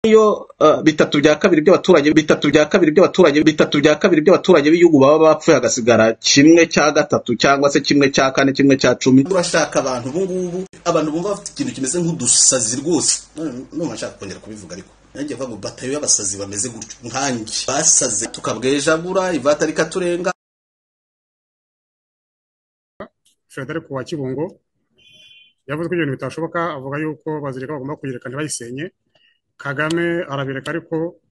iyo bitatu bya kabiri by'abaturage b'igihugu baba bapfuye hagasigara kimwe cya gatatu cyangwa se kimwe cya kane kimwe cya cumi. Turashaka abantu ubungubu, abantu bumva bafite ikintu kimeze nk'udusazi rwose. None nshaka kongera kubivuga ariko nanjye mva ngo batayo y'abasazi bameze gutyo nkanjye basaze tukabwejagura ivata rikaturenga. Frederic wa Kibungo yavuze ko ibintu bitashoboka, avuga yuko bazirika bagomba kuyirekana bayisenye. Kagame arabireka ariko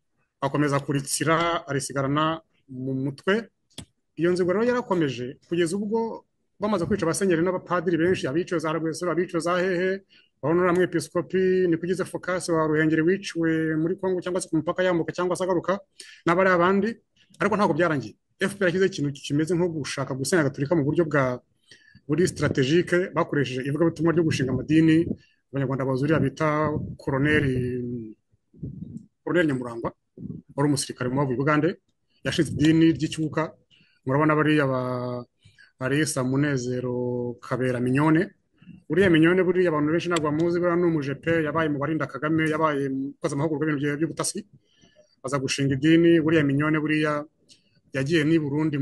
akomeza kuritsira arisigarana mu mutwe. Iyo nzigo rero yarakomeje kugeza ubwo bamaze kwica abasenyeri n'abapadiri benshi, abiciwe za Rwesero, abiciwe za hehe, babonera mu episkopi ni kugize Focus wa Ruhengeri wiciwe muri Kongo cyangwa se ku mupaka yambuka cyangwa se agaruka n'abari abandi, ariko ntabwo byarangiye. FPR yakize ikintu kimeze nko gushaka gusenya Gatolika mu buryo buri strategique, bakoresheje ivugabutumwa ryo gushinga amadini. Abanyarwanda bazuriya bita Koloneli Nyamurangwa wari umusirikare mu bavuye Bugande, yashinze idini ry'icyuka. Murabona bariya Arisa Munezero Kabera Mignone, uriya Mignone buriya abantu benshi ntabwo bamuzi, buriya ni umujepe yabaye mu barinda Kagame, yabaye koza amahugurwa y'ibintu by'ubutasi, aza gushinga idini. Buriya Mignone buriya yagiye ni Burundi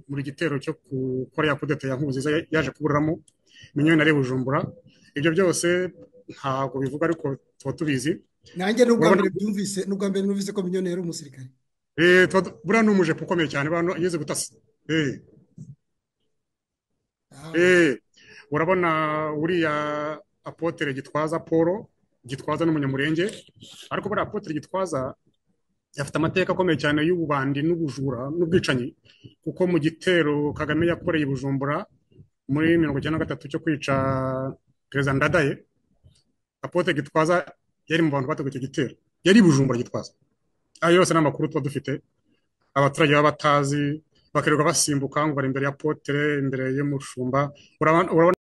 muri gitero cyo gukora ya kudeta ya Nkuziza yaje kuburiramo. Mignone ari Bujumbura. Ibyo byose ntabwo bivuga ariko tuba tubizi. Nanjye n'ubwa mbere numvise ko Mignone yari umusirikare. Buriya ni umujepe ukomeye cyane, bano yeze gutasi. Urabona uriya Apotre Gitwaza Paul, Gitwaza n'umunyamurenge, ariko buriya Apotre Gitwaza yafite amateka akomeye cyane y'ububandi n'ubujura n'ubwicanyi, kuko mu gitero Kagame yakoreye i Bujumbura muri 1993 cyo kwica Perezida Ndadaye, Apotre Gitwaza yari mu bantu bateguye icyo gitero, yari Bujumbura Gitwaza. Ayo yose n'amakuru tuba dufite, abaturage baba batazi bakirirwa basimbuka ngo bari imbere ya Apotre, imbere y'umushumba. Urabona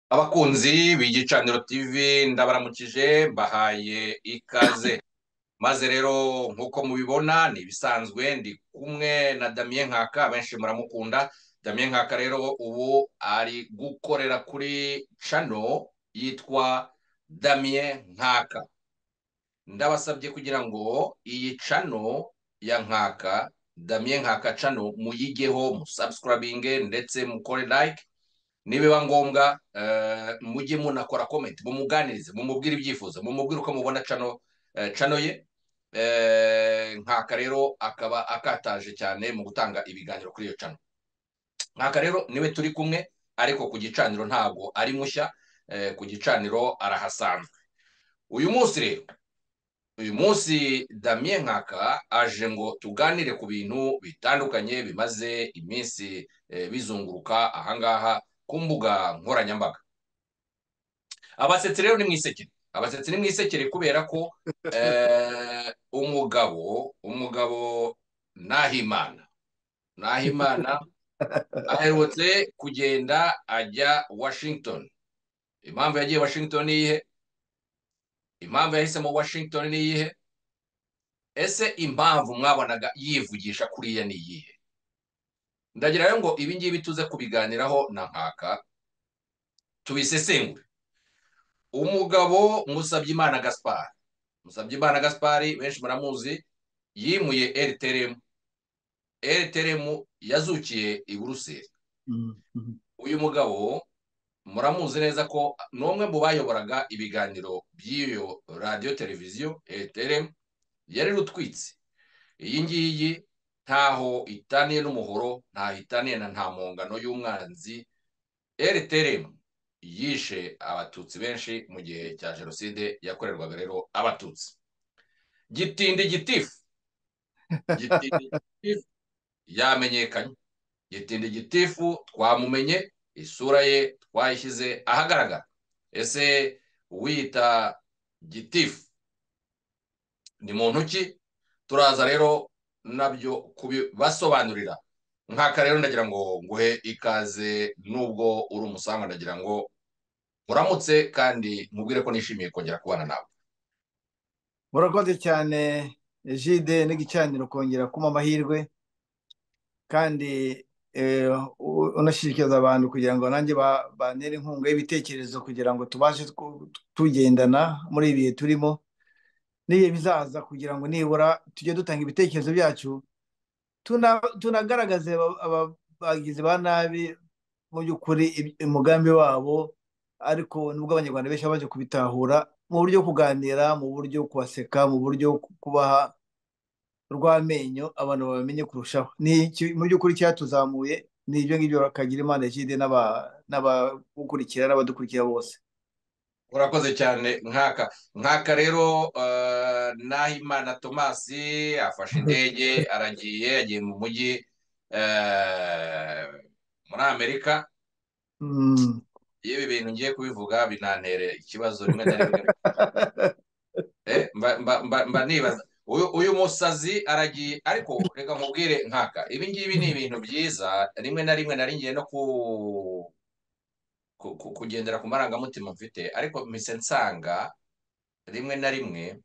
abakunzi b'igicaniro TV ndabaramukije, bahaye ikaze. Maze rero nkuko mubibona ni bisanzwe ndi kumwe na Damien Nkaka, benshi muramukunda. Damien Nkaka rero ubu ari gukorera kuri channel yitwa Damien Nkaka. Ndabasabye kugira ngo iyi channel ya Nkaka, Damien Nkaka channel, muyigeho, musubscribinge ndetse mukore like. Nibiba ngombwa mujye munakora comment, mumuganirize, mumubwire ibyifuzo, mumubwire uko mubona channel ye. Nkaka rero akaba akataje cyane mu gutanga ibiganiro kuri iyo channel. Nkaka rero niwe turi kumwe, ariko ku gicaniro ntabwo ari mushya, ku gicaniro arahasanzwe. Uyu munsi Damien Nkaka aje ngo tuganire ku bintu bitandukanye bimaze iminsi bizunguruka ahangaha ku mbuga nkoranyambaga. Abasetsi rero ni mwisekere, kubera ko umugabo Nahimana aherutse kugenda ajya Washington. Impamvu yagiye Washington ni iyihe? Impamvu yahisemo Washington ni iyihe? Ese impamvu mwabonaga yivugisha kuriya ni iyihe? Ndagira rero ngo ibi ngibi tuze kubiganiraho na Nkaka, tubisesengure. Umugabo Musabyimana Gaspard benshi muramuzi, yimuye RTRM yazukiye i Buruseli. Uyu mugabo muramuzi neza ko n'umwe mu bayoboraga ibiganiro by'iyo radio televiziyo RTRM, yari rutwitse. Iyi ngiyi ntaho itaniye n'umuhoro, ntaho itaniye na nta mpongano y'umwanzi. RTRM yishe abatutsi benshi mu gihe cya jenoside yakorerwaga rero abatutsi. Gitindi Gitifu yamenyekanye. Gitindi Gitifu twamumenye, isura ye twayishyize ahagaragara. Ese wita Gitifu ni muntu ki? Turaza rero nabyo kubibasobanurira. Nkaka rero ndagira ngo nguhe ikaze, nubwo uri umusanga, ndagira ngo muramutse kandi mubwire ko nishimiye kongera kubana nawe. Murakoze cyane Jide n'igicaniro kongera kuma amahirwe, kandi unashishikariza abantu kugira ngo nanjye bantere inkunga y'ibitekerezo kugira ngo tubashe tugendana muri ibi bihe turimo n'ibihe bizaza kugira ngo nibura tujye dutanga ibitekerezo byacu tunagaragaze abagizi ba nabi mu by'ukuri umugambi wabo, ariko nubwo abanyarwanda benshi baje kubitahura mu buryo bwo kuganira, mu buryo bwo kubaseka, mu buryo bwo kubaha urw'amenyo abantu babamenye kurushaho. Mu by'ukuri cyatuzamuye ni ibyo ngibyo, bakagira Imana Egide n'abagukurikira n'abadukurikira bose. urakoze cyane nkaka rero. Nahimana Thomas afashe indege yagiye mu mujyi muri Amerika. iyo ibi bintu ngiye kubivuga binantere ikibazo rimwe na rimwe. mba nibaza uyu musazi aragiye, ariko reka nkubwire nkaka, ibi ngibi ni ibintu byiza. rimwe na rimwe nari ngiye no kugendera ku marangamutima mfite, ariko mpise nsanga rimwe na rimwe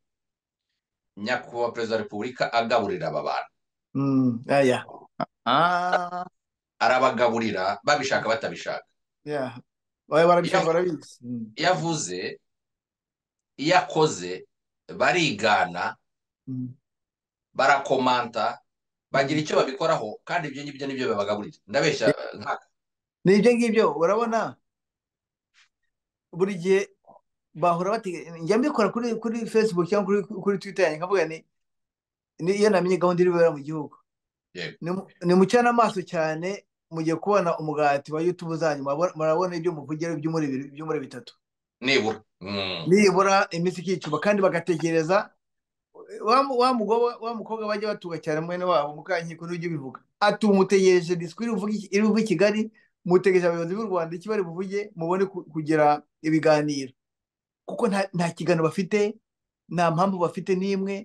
nyakubahwa perezida wa repubulika agaburira aba bantu. arabagaburira babishaka batabishaka. iyo avuze, iyo akoze barigana, barakomanta, bagira icyo babikoraho, kandi ibyo ngibyo nibyo babagaburira. ndabeshya nkaka? ni ibyo ngibyo. urabona buri gihe bahora njya mbikora kuri Facebook cyangwa kuri Twitter yanjye, nkavuga iyo namenye gahunda iri bubera mu gihugu, ni mucana amaso cyane. mugiye kubona umugati wa YouTube zanyu, murabona ibyo muvugira by'umuri bitatu nibura iminsi ikicuma, kandi bagatekereza wa mukobwa bajya batuga cyane mwene wabo Mukankiko n'ujya bivuga ati umutegereje disikuru iri buve i Kigali, mutegereje abayobozi b'u Rwanda iki bari buvuge, mubone kugira ibiganiro, kuko nta kiganiro bafite, nta mpamvu bafite n'imwe.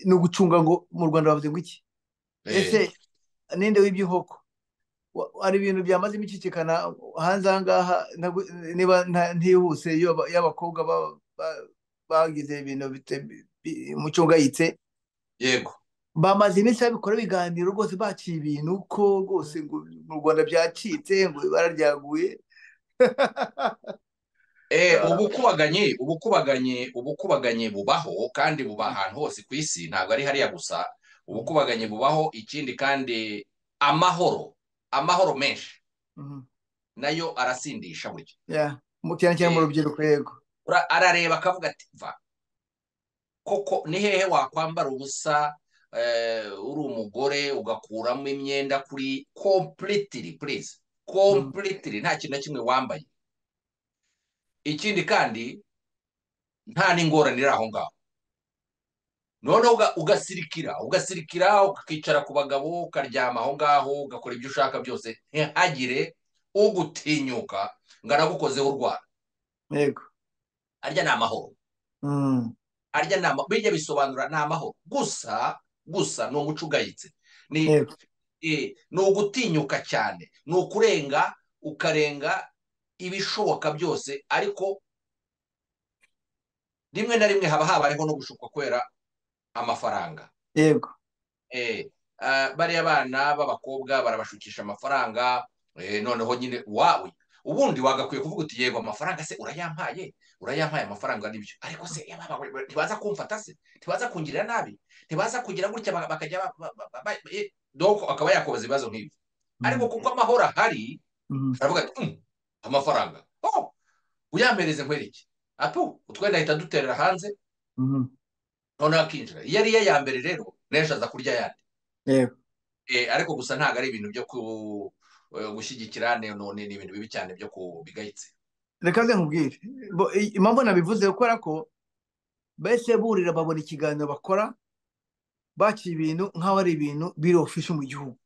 ni ugucunga ngo mu Rwanda bavuze ngo iki, ese ninde w'iby'inkoko? hari ibintu byamaze imicicikana hanze aha ngaha, niba ntihuse y'abakobwa bagize ibintu umuco ugayitse. yego, bamaze iminsi babikora ibiganiro rwose, baciye ibintu ko rwose ngo mu Rwanda byacitse, ngo ibara ryaguye. ubukubaganyi bubaho, kandi buba ahantu hose ku isi, ntabwo ari hariya gusa. ubukubaganyi bubaho. ikindi kandi amahoro menshi nayo arasindisha burya, cyane cyane mu rubyiruko. Yego, arareba akavuga ati va koko, ni hehe wakwambara ubusa uri umugore ugakuramo imyenda kuri completely nta kintu na kimwe wambaye. ikindi kandi nta n'ingorane iri aho ngaho. noneho ugasirikira ukicara ku bagabo, ukaryama aho ngaho, ugakora ibyo ushaka byose, ntihagire ugutinyuka ngo aragukozeho urwara. yego, arya ni amahoro. bijya bisobanura ni amahoro. gusa ni umuco ugayitse, ni ugutinyuka cyane, ni ukarenga ibishoboka byose. ariko rimwe na rimwe haba habayeho no gushukwa kubera amafaranga. yego, bariya bana b'abakobwa barabashukisha amafaranga. noneho nyine ubundi wagakwiye kuvuga uti yego amafaranga se urayampaye amafaranga n'ibyo, ariko se ntibaza kumfata se, ntibaza kungirira nabi, ntibaza kugira gutya bakajya doko akaba yakobaza ibibazo nk'ibyo. ariko kuko amahoro ahari, aravuga ati amafaranga uyampereze nkwereke, utwenda ahita duterera hanze, noneho akinjira. iyo ari iya mbere rero n'ejo aza kurya ayandi. ariko gusa ntabwo ari ibintu byo gushyigikira, ni ibintu bibi cyane byo bigayitse. reka nze nkubwire impamvu nabivuze, kubera ko bese burira babona ikiganiro bakora, baciye ibintu nk'aho ari ibintu biri ofishe mu gihugu.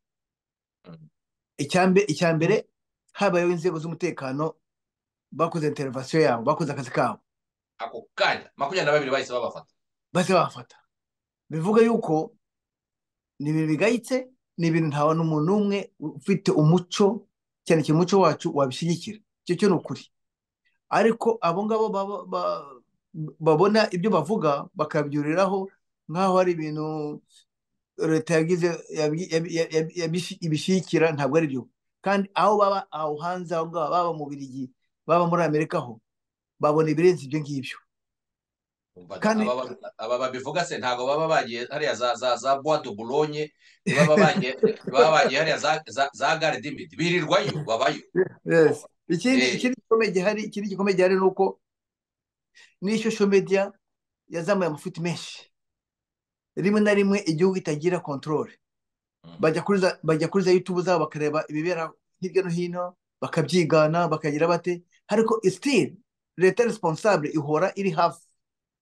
icya mbere habayeho inzego z'umutekano bakoze intervention yabo, bakoze akazi kabo. ako kanya 22 bahise babafata. bivuga yuko ni ibintu bigayitse, ni ibintu ntawe n'umuntu n'umwe ufite umuco, cyane cyane umuco wacu, wabishyigikira. icyo cyo ni ukuri. ariko abo ngabo babona ibyo bavuga bakabyuriraho nk'aho ari ibintu leta yagize ibishyigikira ntabwo ari byo, kandi aho baba aho hanze aho ngaho baba mu Bubiligi baba muri Amerika ho babona ibirenze ibyo ngibyo. Kandi aba babivuga se ntabwo baba bagiye hariya za bois de boulogne, ntibaba bagiye hariya za gare du midi, birirwayo babayo. ikindi gikomeye gihari ni uko ni social media yazamuye amafuti menshi, rimwe na rimwe igihugu itagira control, bajya kuri za YouTube zabo bakareba ibibera hirya no hino bakabyigana bakagira bate, ariko still leta responsable ihora iri hafi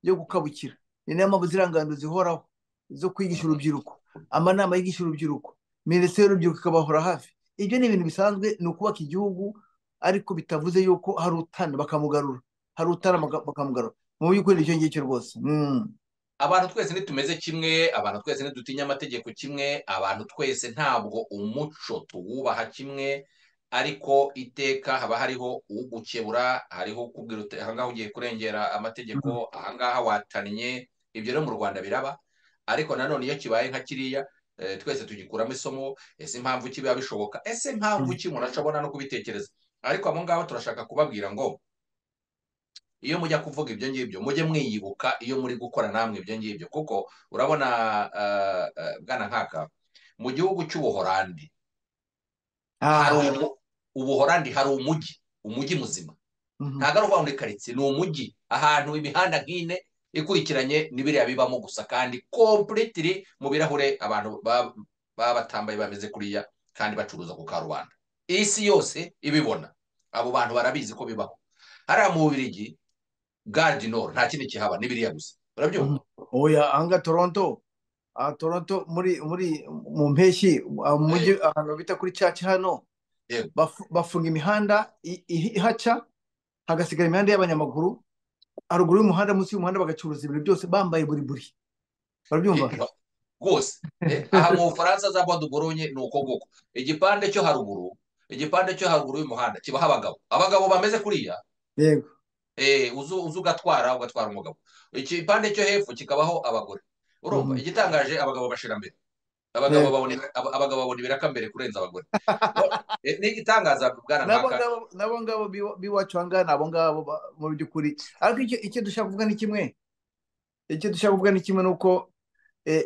yo gukabukira. Ni nayo mpamvu zirangando zihoraho zo kwigisha urubyiruko, amanama yigisha urubyiruko, minisiteri y'urubyiruko ikabahora hafi. Ibyo ni ibintu bisanzwe, ni ukubaka igihugu, ariko bitavuze yuko hari utana bakamugarura, hari utana bakamugarura. Mu by'ukuri icyo ngicyo rwose. Abantu twese ntitumeze kimwe, abantu twese ntidutinya amategeko kimwe, abantu twese ntabwo umuco tuwubaha kimwe, ariko iteka haba hariho ugukebura, hariho ukubwira uti ahangaha ugiye kurengera amategeko, ahangaha watannye. Ibyo rero mu Rwanda biraba, ariko nanone iyo kibaye nka kiriya twese tugikuramo isomo. Ese impamvu ki biba bishoboka? Ese impamvu ki umuntu ashobora no kubitekereza? Ariko abo ngabo turashaka kubabwira ngo iyo mujya kuvuga ibyo ngibyo mujye mwiyibuka iyo muri gukora namwe ibyo ngibyo, kuko urabona bwana nkaka mu gihugu cy'Ubuholandi Ubuholandi hari umujyi muzima, ntabwo ari uvuga karitsiye, ni umujyi, ahantu imihanda nk'ine ikurikiranye n'ibiriya bibamo gusa, kandi completely mu birahure abantu baba batambaye bameze kuriya kandi bacuruza ku karubanda. Isi yose ibibona, abo bantu barabizi ko bibaho. Hariya mu Bubiligi Gare du Nord nta kindi kihaba, n'ibiriya gusa, urabyumva? Oya, anga Toronto mu mpeshyi umujyi ahantu bita kuri Church hano bafunga imihanda ihaca, hagasigara imihanda y'abanyamaguru, haruguru y'umuhanda munsi y'umuhanda bagacuruza ibintu byose bambaye buri, barabyumva rwose. Aha mu Bufaransa za bois de boulogne ni uko nguko, igipande cyo haruguru y'umuhanda kibaho abagabo bameze kuriya, yego, uzu ugatwara umugabo. Igipande cyo hepfo kikabaho abagore. Urumva igitangaje, abagabo bashira mbere, abagabo babona ibiraka mbere kurenza abagore. Ni igitangaza bwana nkaka. Nabo ngabo biwacu hanga nabo ngabo mu by'ukuri. Ariko icyo dushaka kuvuga ni kimwe, ni uko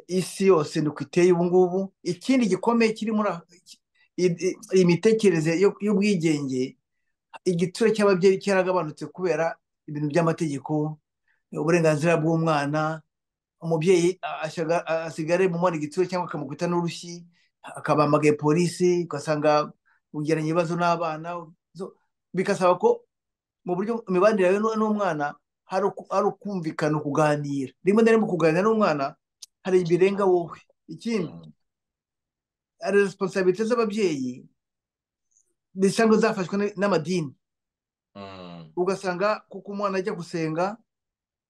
isi yose nuko iteye ubu ngubu. Ikindi gikomeye kiri muri iyi mitekerereze y'ubwigenge, igitsure cy'ababyeyi cyaragabanutse kubera ibintu by'amategeko, uburenganzira bw'umwana. Umubyeyi asigare mu mwana igitsure cyangwa akamukubita n'urushyi, akabamagaye polisi, ugasanga ugiranye ibibazo n'abana. Bigasaba ko mu buryo imibanire yawe n'umwana hari ukumvikana, ukuganira. Rimwe na rimwe kuganira n'umwana hari ibirenga wowe. Ikindi ari responsabilité z'ababyeyi bisanzwe zafashwe n'amadini. Ugasanga kuko umwana ajya gusenga,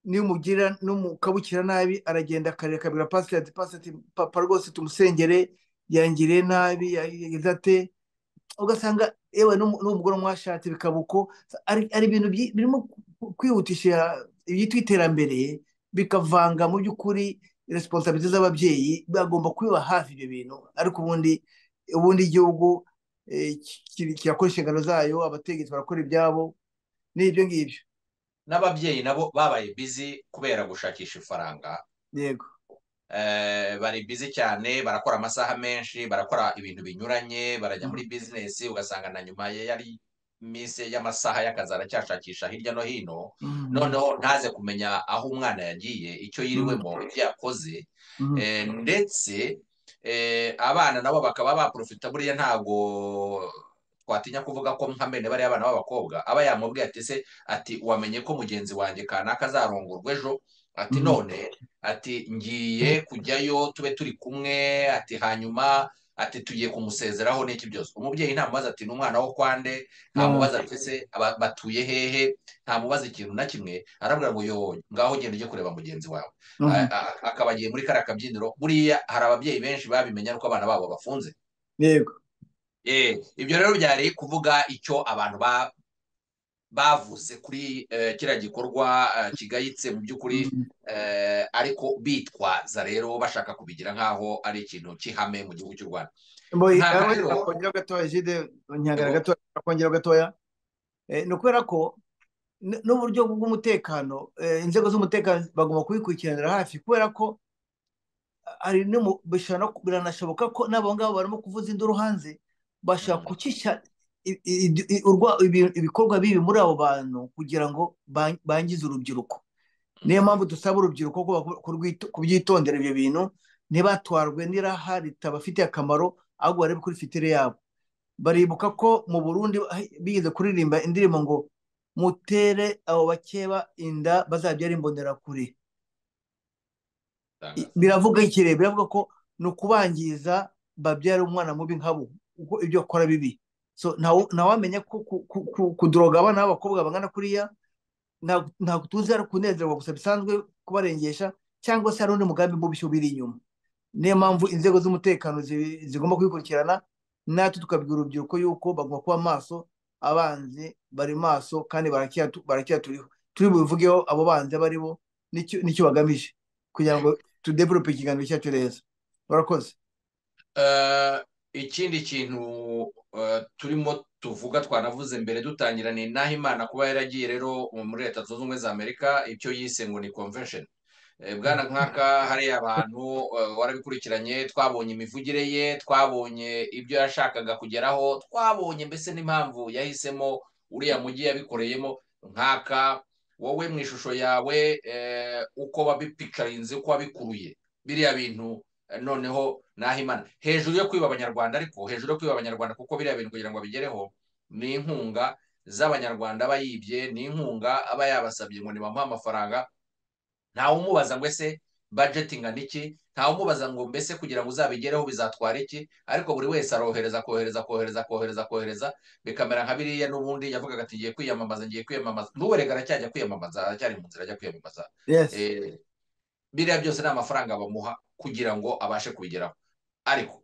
niyo umugira n'umukabukira nabi, aragenda akabwira pasiteri ati pasiteri, papa rwose tumusengere, yangiriye nabi, yagize ate. Ugasanga yewe n'umugore mwashatse bikaba uko. Ari ibintu birimo kwihutisha ibyitwa iterambere, bikavanga mu by'ukuri responsabilité z'ababyeyi. Bagomba kubiba hafi ibyo bintu, ariko ubundi igihugu kirakora inshingano zayo, abategetsi barakora ibyabo, n'ibyo ngibyo. N'ababyeyi nabo babaye busy kubera gushakisha ifaranga. Yego, bari busy cyane, barakora amasaha menshi, barakora ibintu binyuranye, barajya muri business, ugasanga na nyuma yari iminsi y'amasaha y'akazi aracyashakisha hirya no hino. Noneho ntaze kumenya aho umwana yagiye, icyo yiriwemo, ibyo yakoze. Ndetse abana nabo bakaba baprofita. Buriya ntabwo twatinya kuvuga ko nka mbene bariya abana b'abakobwa aba yamubwiye ati se, ati wamenye ko mugenzi wanjye kanaka azarongorwa ejo, ati none ati ngiye kujyayo tube turi kumwe, ati hanyuma ati tugiye kumusezeraho n'iki byose. Umubyeyi ntamubaza ati ni umwana wo kwande, ntamubaza ati se batuye hehe, ntamubaza ikintu na kimwe. Arabwira ngo yo ngaho genda ujye kureba mugenzi wawe. Akaba agiye muri kariya kabyiniro. Buriya hari ababyeyi benshi babimenya nuko abana babo bafunze. yego. Ibyo rero byari kuvuga icyo abantu bavuze kuri kiriya gikorwa kigayitse mu by'ukuri, ariko bitwaza rero bashaka kubigira nk'aho ari ikintu cy'ihame mu gihugu cy'u Rwanda. Nkaka rero akongera gatoya Jide nyangara yego, gatoya akongera gatoya ni ukubera ko n'uburyo bw'umutekano inzego z'umutekano bagomba kubikurikiranira hafi kubera ko hari biranashoboka ko n'abo ngabo barimo kuvuza induru hanze bashaka gucisha ibikorwa bibi muri abo bantu kugira ngo bangize urubyiruko. Niyo mpamvu dusaba urubyiruko kubyitondera ibyo bintu, ntibatwarwe n'iraha ritabafitiye akamaro, ahubwo barebe kuri fitire yabo. Baribuka ko mu Burundi bigeze kuririmba indirimbo ngo mutere abo bakeba inda bazabyara imbonerakure. Biravuga ikirere, biravuga ko ni ukubangiza babyara umwana mubi nkabo uko ibyo akora bibi. So ntawamenya ko kuduroga abana b'abakobwa bangana kuriya ntabwo tuzi ari kunezerwa gusa bisanzwe kubarengesha, cyangwa se hari undi mugambi mubi ubiri inyuma. Niyo mpamvu inzego z'umutekano zigomba kubikurikirana, natwe tukabwira urubyiruko yuko bagomba kuba maso. Abanzi bari maso kandi baracyari turi bubivugeho abo banzi abo ari bo n'icyo bagamije kugira ngo tudevelope ikiganiro cyacu neza. Barakoze. Ikindi kintu turimo tuvuga twanavuze mbere dutangira ni Nahimana kuba yaragiye rero muri Leta Zunze Ubumwe za Amerika, icyo yise ngo ni convention. Bwana Nkaka, hariya abantu warabikurikiranye, twabonye imivugire ye, twabonye ibyo yashakaga kugeraho, twabonye mbese n'impamvu yahisemo uriya mujyi yabikoreyemo. Nkaka, wowe mu ishusho yawe uko wabipikarinze, uko wabikuruye biriya bintu, noneho Nahimana hejuru yo kwiba abanyarwanda, ariko hejuru yo kwiba abanyarwanda kuko biriya bintu kugira ngo abigereho ni inkunga z'abanyarwanda aba yibye, ni inkunga aba yabasabye ngo nibamuhe amafaranga. Ntawe umubaza ngo ese budget ingana iki, ntawe umubaza ngo mbese kugira ngo uzabigereho bizatwara iki, ariko buri wese arohereza kohereza, bikamera nka biriya n'ubundi yavugaga ati ngiye kwiyamamaza, n'uwerega aracyajya kwiyamamaza, aracyari mu nzira ajya kwiyamamaza. Biriya byose ni amafaranga bamuha kugira ngo abashe kubigeraho. Ariko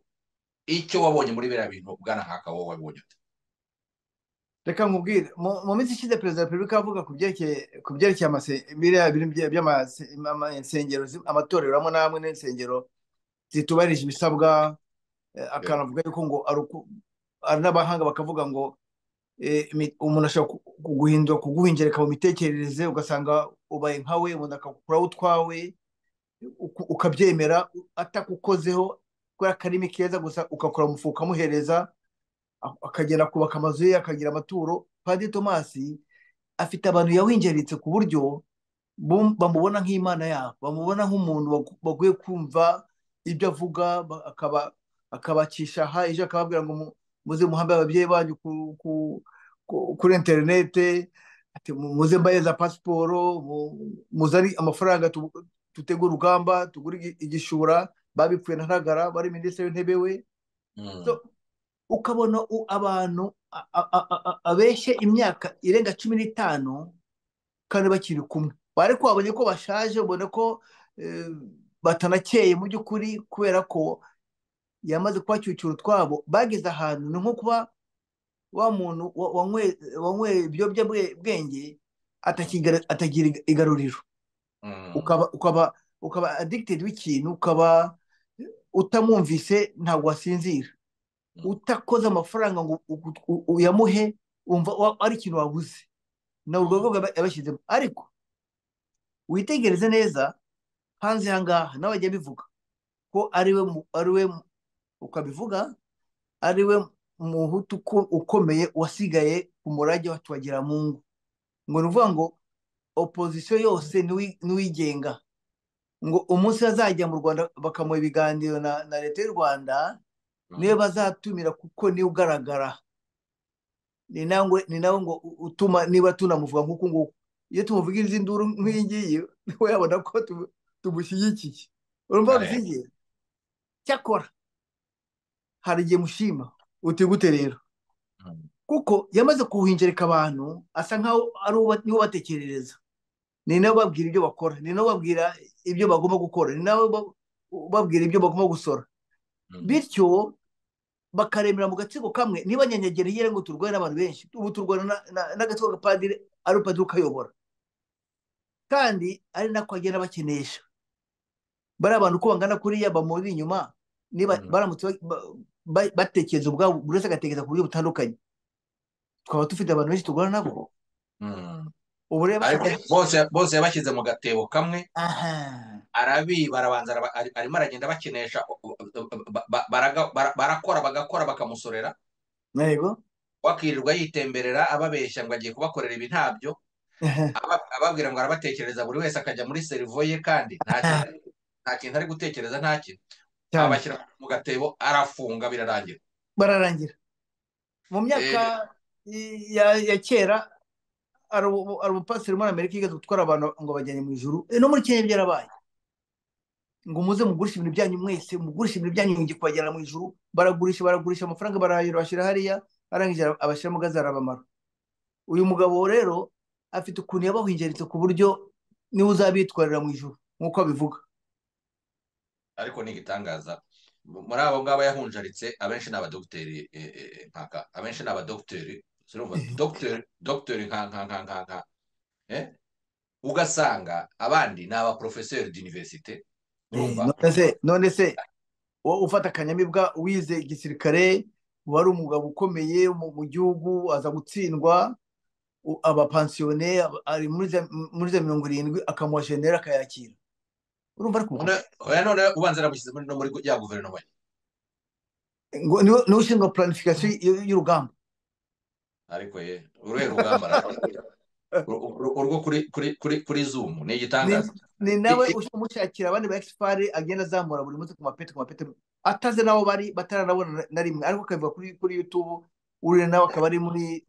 icyo wabonye muri biriya bintu Bwana Nkaka, wowe wabonye ute? Reka nkubwire, mu minsi ishize Perezida wa Repubulika avuga ku byerekeye biriya by'amasengero, amatorero amwe n'amwe n'insengero zitubahirije ibisabwa, akanavuga yuko ngo ari n'abahanga bakavuga ngo umuntu ashobora kuguhingereka mu mitekerereze, ugasanga ubaye nkawe, umuntu akakuraho utwawe ukabyemera atakukozeho, kubera akarimi keza gusa ugakora umufuka ukamuhereza, akagenda kubaka amazu ye, akagira amaturo. Padiri Tomasi afite abantu yawingeritse ku buryo bamubona nk'Imana yabo, bamubona nk'umuntu baguye kumva ibyo avuga, akabacisha aha ejo akababwira ngo muze muhambe ababyeyi banyu kuri interinete, muze mbayeza pasiporo, muzari amafaranga tutegura urugamba, tugure igishura, babipfuye na Ntagara bari minisitiri w'intebe we. Ukabona abantu abeshye imyaka irenga 15 kandi bakiri kumwe, ariko wabonye ko bashaje, ubona ko batanakeye mu by'ukuri, kubera ko yamaze kubacyucyura utwabo. Bageze ahantu ni nko kuba wa muntu wanyweye ibiyobyabwenge atagira igaruriro, ukaba addicted w'ikintu, ukaba utamwumvise ntabwo wasinzira, utakoze amafaranga ngo uyamuhe wumva ari ikintu wabuze. Na urwo rwego yabashyizemo. Ariko witegereze neza hanze ahangaha nawe ajya bivuga ko ariwe ukabivuga ariwe muhutu ukomeye wasigaye umurage wa Twagiramungu, ngo ni ukuvuga ngo opposition yose niwigenga, ngo umunsi azajya mu Rwanda bakamuha ibiganiro na leta y'u Rwanda niyo bazatumira, kuko niwe ugaragara, ni nawe ngo utuma niba tunamuvuga nk'uku nguku, iyo tumuvugiriza induru nk'iyi ngiyi niwe yabona ko tumushyigikiye. Urumva bisigiye. Cyakora hari igihe mushima uti gute rero, kuko yamaze kuhinjereka abantu, asa nkaho niwe batekerereza, ni nawe babwira ibyo bakora, ni nawe babwira ibyo bagomba gukora, ni nawe babwira ibyo bagomba gusora. Bityo bakaremera mu gatsiko kamwe ntibanyanyagire ngo turwane n'abantu benshi, ubu turwana n'agatsiko k'apadiri ari upadiri ukayobora, kandi ari nako agenda bakenesha bariya bantu uko bangana kuriya bamuri inyuma, niba baramutse batekereza ubwabo, buri wese agatekereza ku buryo butandukanye, twaba dufite abantu benshi turwana nabo. Ubu rero bose yabashyize mu gatebo kamwe, arabiba, arabanza arimo aragenda bakenesha, barakora bagakora bakamusorera, yego, wakirirwa yitemberera ababeshya ngo agiye kubakorera ibi ntabyo, ababwira ngo arabatekereza, buri wese akajya muri serivo ye, kandi nta kintu ari gutekereza, nta kintu, abashyira mu gatebo, arafunga, birarangira. Bararangira. Mu myaka ya kera hari umupasiteri muri Amerika yigeze gutwara abantu ngo bajyanye mu ijuru, no muri Kenya byarabaye, ngo muze mugurishe ibintu byanyu mwese, mugurishe ibintu byanyu ngiye kubajyana mu ijuru, baragurisha amafaranga, barayira bashyira hariya, arangije abashyiramo gaze arabamara. Uyu mugabo rero afite ukuntu yabahingeritse ku buryo niwe uzabitwarira mu ijuru nk'uko abivuga. Ariko ni igitangaza, muri abo ngabo yahunjaritse abenshi ni abadogiteri, abenshi ni abadogiteri, dogiteri nka ugasanga abandi ni abaprofeseri d'universite. None se ufata akanyamibwa, wize igisirikare, wari umugabo ukomeye mu gihugu, aza gutsindwa, abapansiyone ari muri za 70, akamuha jenera akayakira. Urumva ariko none ubanza aramushyize muri ya guverinoma ngo niwe ushinzwe planification y'urugamba. Ariko uruhe rugamba urwo kuri Zoom ni igitangaza. Ni nawe umushakira abandi ba expert agenda azamura buri munsi ku mapete ataze nabo bari bataranabona na rimwe, ariko akavuga kuri YouTube, uri nawe akaba ari muri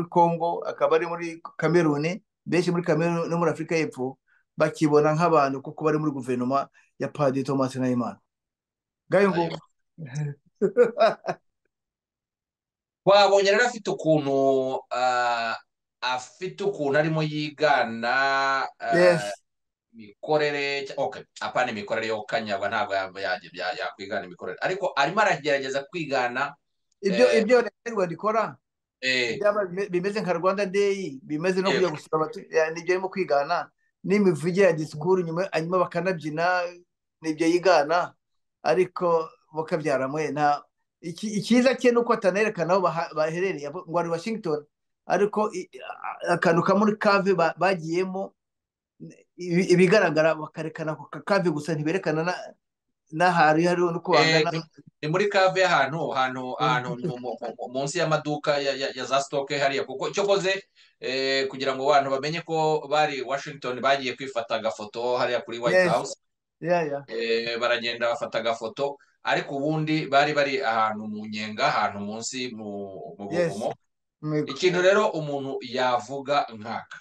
Congo, akaba ari muri Cameroon, benshi muri Cameroon no muri Afurika y'Epfo bakibona nk'abantu kuko bari muri guverinoma ya Padiri Thomas Nahimana. Gayo ngo twabonye rero afite ukuntu arimo yigana imikorere, apana imikorere yo kanyagwa, ntabwo yakwigana imikorere, ariko arimo aragerageza kwigana ibyo leta y'u Rwanda ikora, bimeze nka Rwanda Day, bimeze no kujya gusura nibyo arimo kwigana, n'imivugire ya disikuru hanyuma bakanabyina, nibyo yigana, ariko bakabyaramwe. Icyiza cye nuko atanerekana aho baherereye, ngo ari Washington, ariko akantu kamuri kave bagiyemo, ibigaragara bakarekana ako kave gusa, ntiberekana n'ahari hariho nuko bangana. Ni muri kave ahantu munsi y'amaduka ya za stoke hariya, kuko icyo koze kugira ngo abantu bamenye ko bari Washington, bagiye kwifata agafoto hariya kuri White House, baragenda bafata agafoto, ariko ubundi bari ahantu mu nyenga, ahantu munsi mu buvumo. Ikintu rero umuntu yavuga nkaka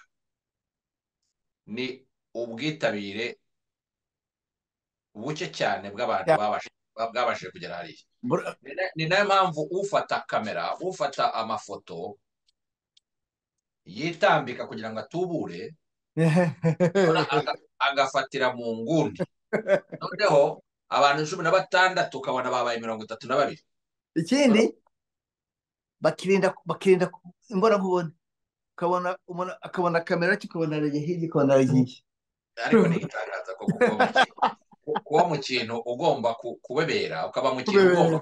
ni ubwitabire buke cyane bw'abantu bwabashije kugera hariya. Ni nayo mpamvu ufata kamera, ufata amafoto, yitambika kugira ngo atubure, agafatira mu nguni, noneho abantu 16 ukabona babaye 32. Ikindi bakirinda imbonankubone, akabona kamera, ukabona aragiye hirya, ukabona aragiye. Ariko ni igitangaza ko kuba mu kintu ugomba kubebera, ukaba mu kintu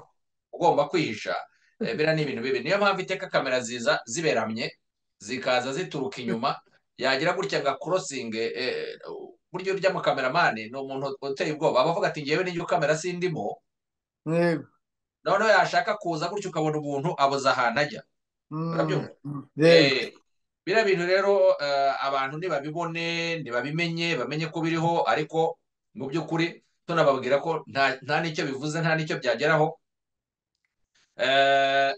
ugomba kwihisha, bira ni ibintu bibi. Niyo mpamvu iteka kamera ziza ziberamye, zikaza zituruka inyuma, yagira gutya nga crossing, buryo urya mu kameramani ni umuntu uteye ubwoba, abavuga ati ngewe n'iryo kamera sindimo, noneho yashaka kuza gutyo ukabona umuntu abuze ahantu ajya. Urabyumva? Biriya bintu rero abantu ntibabimenye, bamenye ko biriho, ariko mu by'ukuri tunababwira ko nta n'icyo bivuze, nta n'icyo byageraho.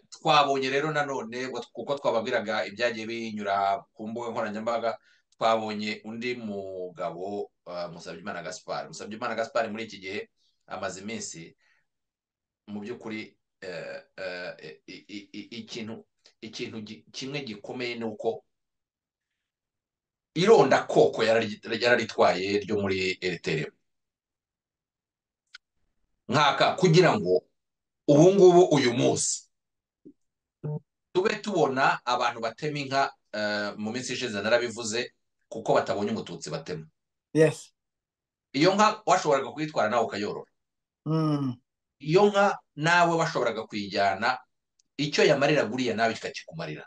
Twabonye rero nanone, kuko twababwiraga ibyagiye binyura ku mbuga nkoranyambaga, twabonye undi mugabo Musabyimana Gaspard muri iki gihe amaze iminsi, mu by'ukuri ikintu kimwe gikomeye ni uko ironda koko yararitwaye ryo muri Eritrea nkaka, kugira ngo ubu ngubu uyu munsi tube tubona abantu batema inka mu minsi ishize narabivuze kuko batabonye umututsi batema yes iyo nka washoboraga kuyitwara nawe ukayorora iyo nka nawe washoboraga kuyijyana icyo yamarira guriya nawe kikakikumarira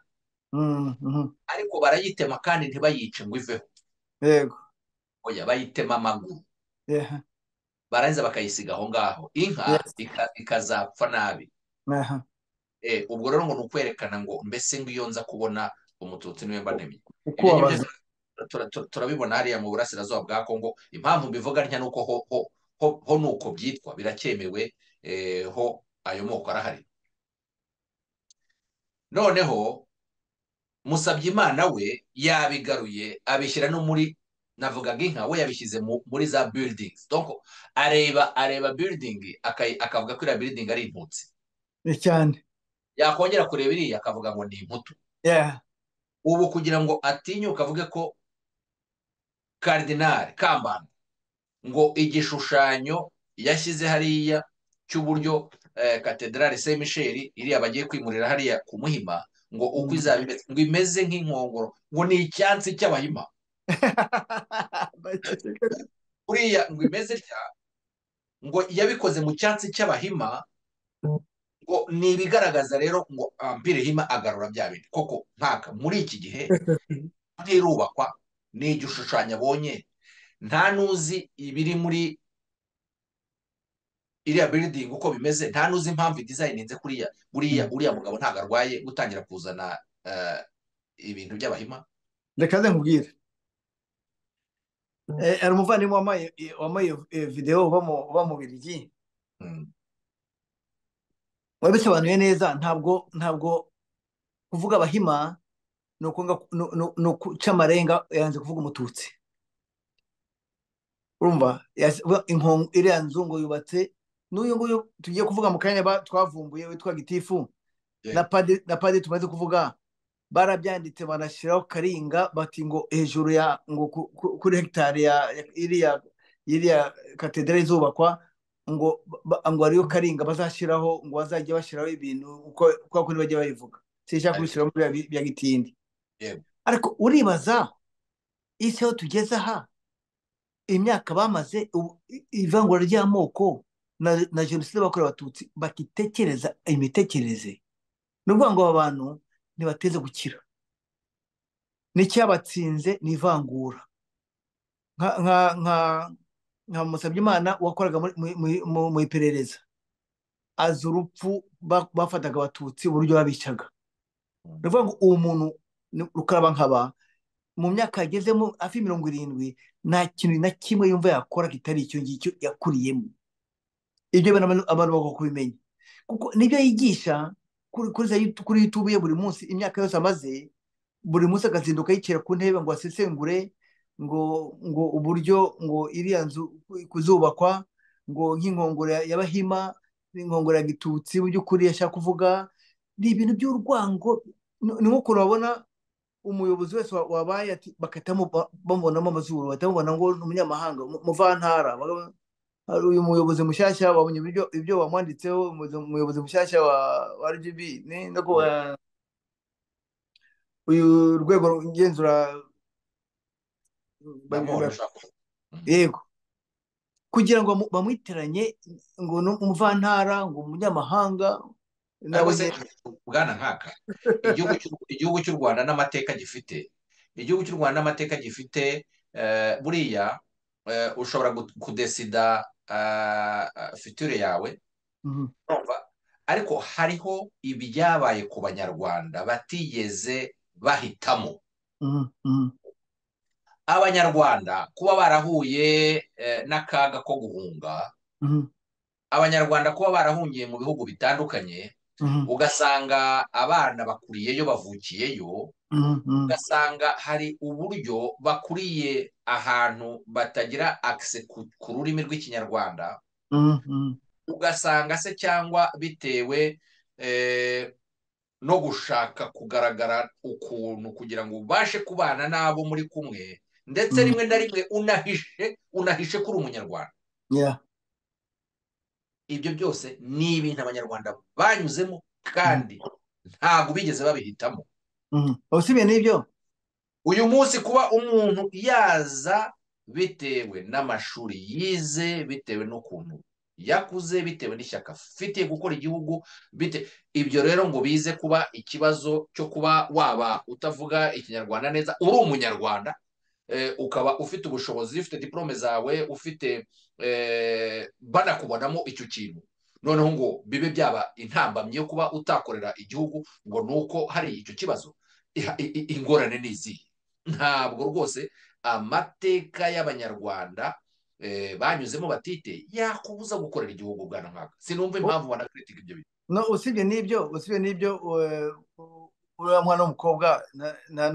ariko barayitema kandi ntibayice ngo iveho yego oya bayitema amaguru yeah barangiza bakayisiga aho ngaho inka yes ikazapfa nabi aha ubwo rero ngo ni ukwerekana ngo mbese ngo iyo nza kubona umututsi niwe mba ntemye uko ibyo wabaza ngibyo turabibona hariya mu burasirazuba bwa Kongo impamvu mbivuga ntya nuko ho nuko byitwa biracyemewe ho ayo moko arahari noneho Musabyimana we yabigaruye abishyira no muri navugaga inka we yabishyize muri za buildings donc areba building akavuga ko iriya building ari imputsi cyane yakongera kureba iriya akavuga ngo ni imputu yeah ubu kugira ngo atinyuke avuge ko Cardinal Kambanda ngo igishushanyo yashyize hariya cy'uburyo Cathedrale Saint Michel iriya bagiye kwimurira hariya ku Muhima ngo uko izaba imeze ngo imeze nk'inkongoro ngo ni icyansi cy'Abahima uriya ngo imeze cya ngo yabikoze mu cyansi cy'Abahima ngo ni ibigaragaza rero ngo Empire Hima agarura bya bindi koko mpaka muri iki gihe ntirubakwa ni igishushanyo abonye nta nuzi ibiri muri iriya building uko bimeze nta nuzi impamvu designinze kuriya uriya mugabo ntago arwaye gutangira kuzana ibintu by'Abahima reka ze nkubwire ari umuvandimwe wamaye video uba mu Biligi wabisobanuye neza ntabwo kuvuga Abahima ni ukuca amarenga yanze kuvuga umututsi urumva iriya nzu ngo yubatse n'uyu nguyu tugiye kuvuga mu kanya twavumbuye witwa Gitifu na padiri tumaze kuvuga barabyanditse banashyiraho karinga bati ngo hejuru ya ngo kuri hegitari ya iriya katedera izubakwa ngo ariyo karinga bazashyiraho ngo bazajya bashyiraho ibintu uko kuri bajya bayivuga sinshaka kubishyiraho muri bya gitindi ariko uribaza isi aho tugeze aha imyaka bamaze ivangura ry'amoko na jenoside bakorewe abatutsi bakitekereza imitekerereze ni ukuvuga ngo aba bantu ntibateze gukira n'icyabatsinze ni ivangura nka Musabyimana wakoraga mu iperereza azi urupfu bafataga abatutsi uburyo babicaga ni ukuvuga ngo uwo muntu rukaraba nkaba mu myaka yagezemo hafi 70 nta kintu na kimwe yumva yakora kitari icyo ngicyo yakuriyemo ibyo abantu bagomba kubimenya kuko nibyo yigisha kuri YouTube ye buri munsi imyaka yose amaze buri munsi akazinduka yicara ku ntebe ngo asesengure ngo uburyo ngo iriya nzu kuzubakwa ngo nk'inkongoro y'Abahima n'inkongoro ya Gitutsi mu by'ukuri yashaka kuvuga ni ibintu by'urwango ni nk'uko urabona umuyobozi wese wabaye ati bakatamo bamubonamo amazuru batamubona ngo ni umunyamahanga muvantara hari uyu muyobozi mushyashya wabonye ibyo wamwanditseho umuyobozi mushyashya wa RGB uyu rwego ngenzura yego kugira ngo bamwiteranye ngo ni umuvantara ngo umunyamahanga bwana nkaka igihugu cy'u Rwanda n'amateka gifite buriya ushobora kudesida future yawe ariko hariho ibyabaye ku banyarwanda batigeze bahitamo abanyarwanda kuba barahuye n'akaga ko guhunga abanyarwanda kuba barahungiye mu bihugu bitandukanye ugasanga abana bakuriyeyo bavukiyeyo ugasanga hari uburyo bakuriye ahantu batagira access ku rurimi rw'ikinyarwanda ugasanga se cyangwa bitewe no gushaka kugaragara ukuntu kugira ngo ubashe kubana n'abo muri kumwe ndetse rimwe na rimwe unahishe kuri umunyarwanda ibyo byose ni ibintu abanyarwanda banyuzemo kandi ntabwo bigeze babihitamo. usibye n'ibyo uyu munsi kuba umuntu yaza bitewe n'amashuri yize, bitewe n'ukuntu yakuze, bitewe n'ishyaka afitiye gukora igihugu, ibyo rero ngo bize kuba ikibazo cyo kuba waba utavuga ikinyarwanda neza, uri umunyarwanda, ukaba ufite ubushobozi, ufite diplome zawe, ufite banakubonamo icyo kintu, noneho ngo bibe byaba intambamyi yo kuba utakorera igihugu, ngo ni uko hari icyo kibazo. Ingorane ni izihe? Ntabwo rwose amateka y'abanyarwanda banyuzemo batite yakubuza gukorera igihugu bwana nkaka. Sinumva impamvu banakritika ibyo bintu. no usibye n'ibyo uriya mwana w'umukobwa nta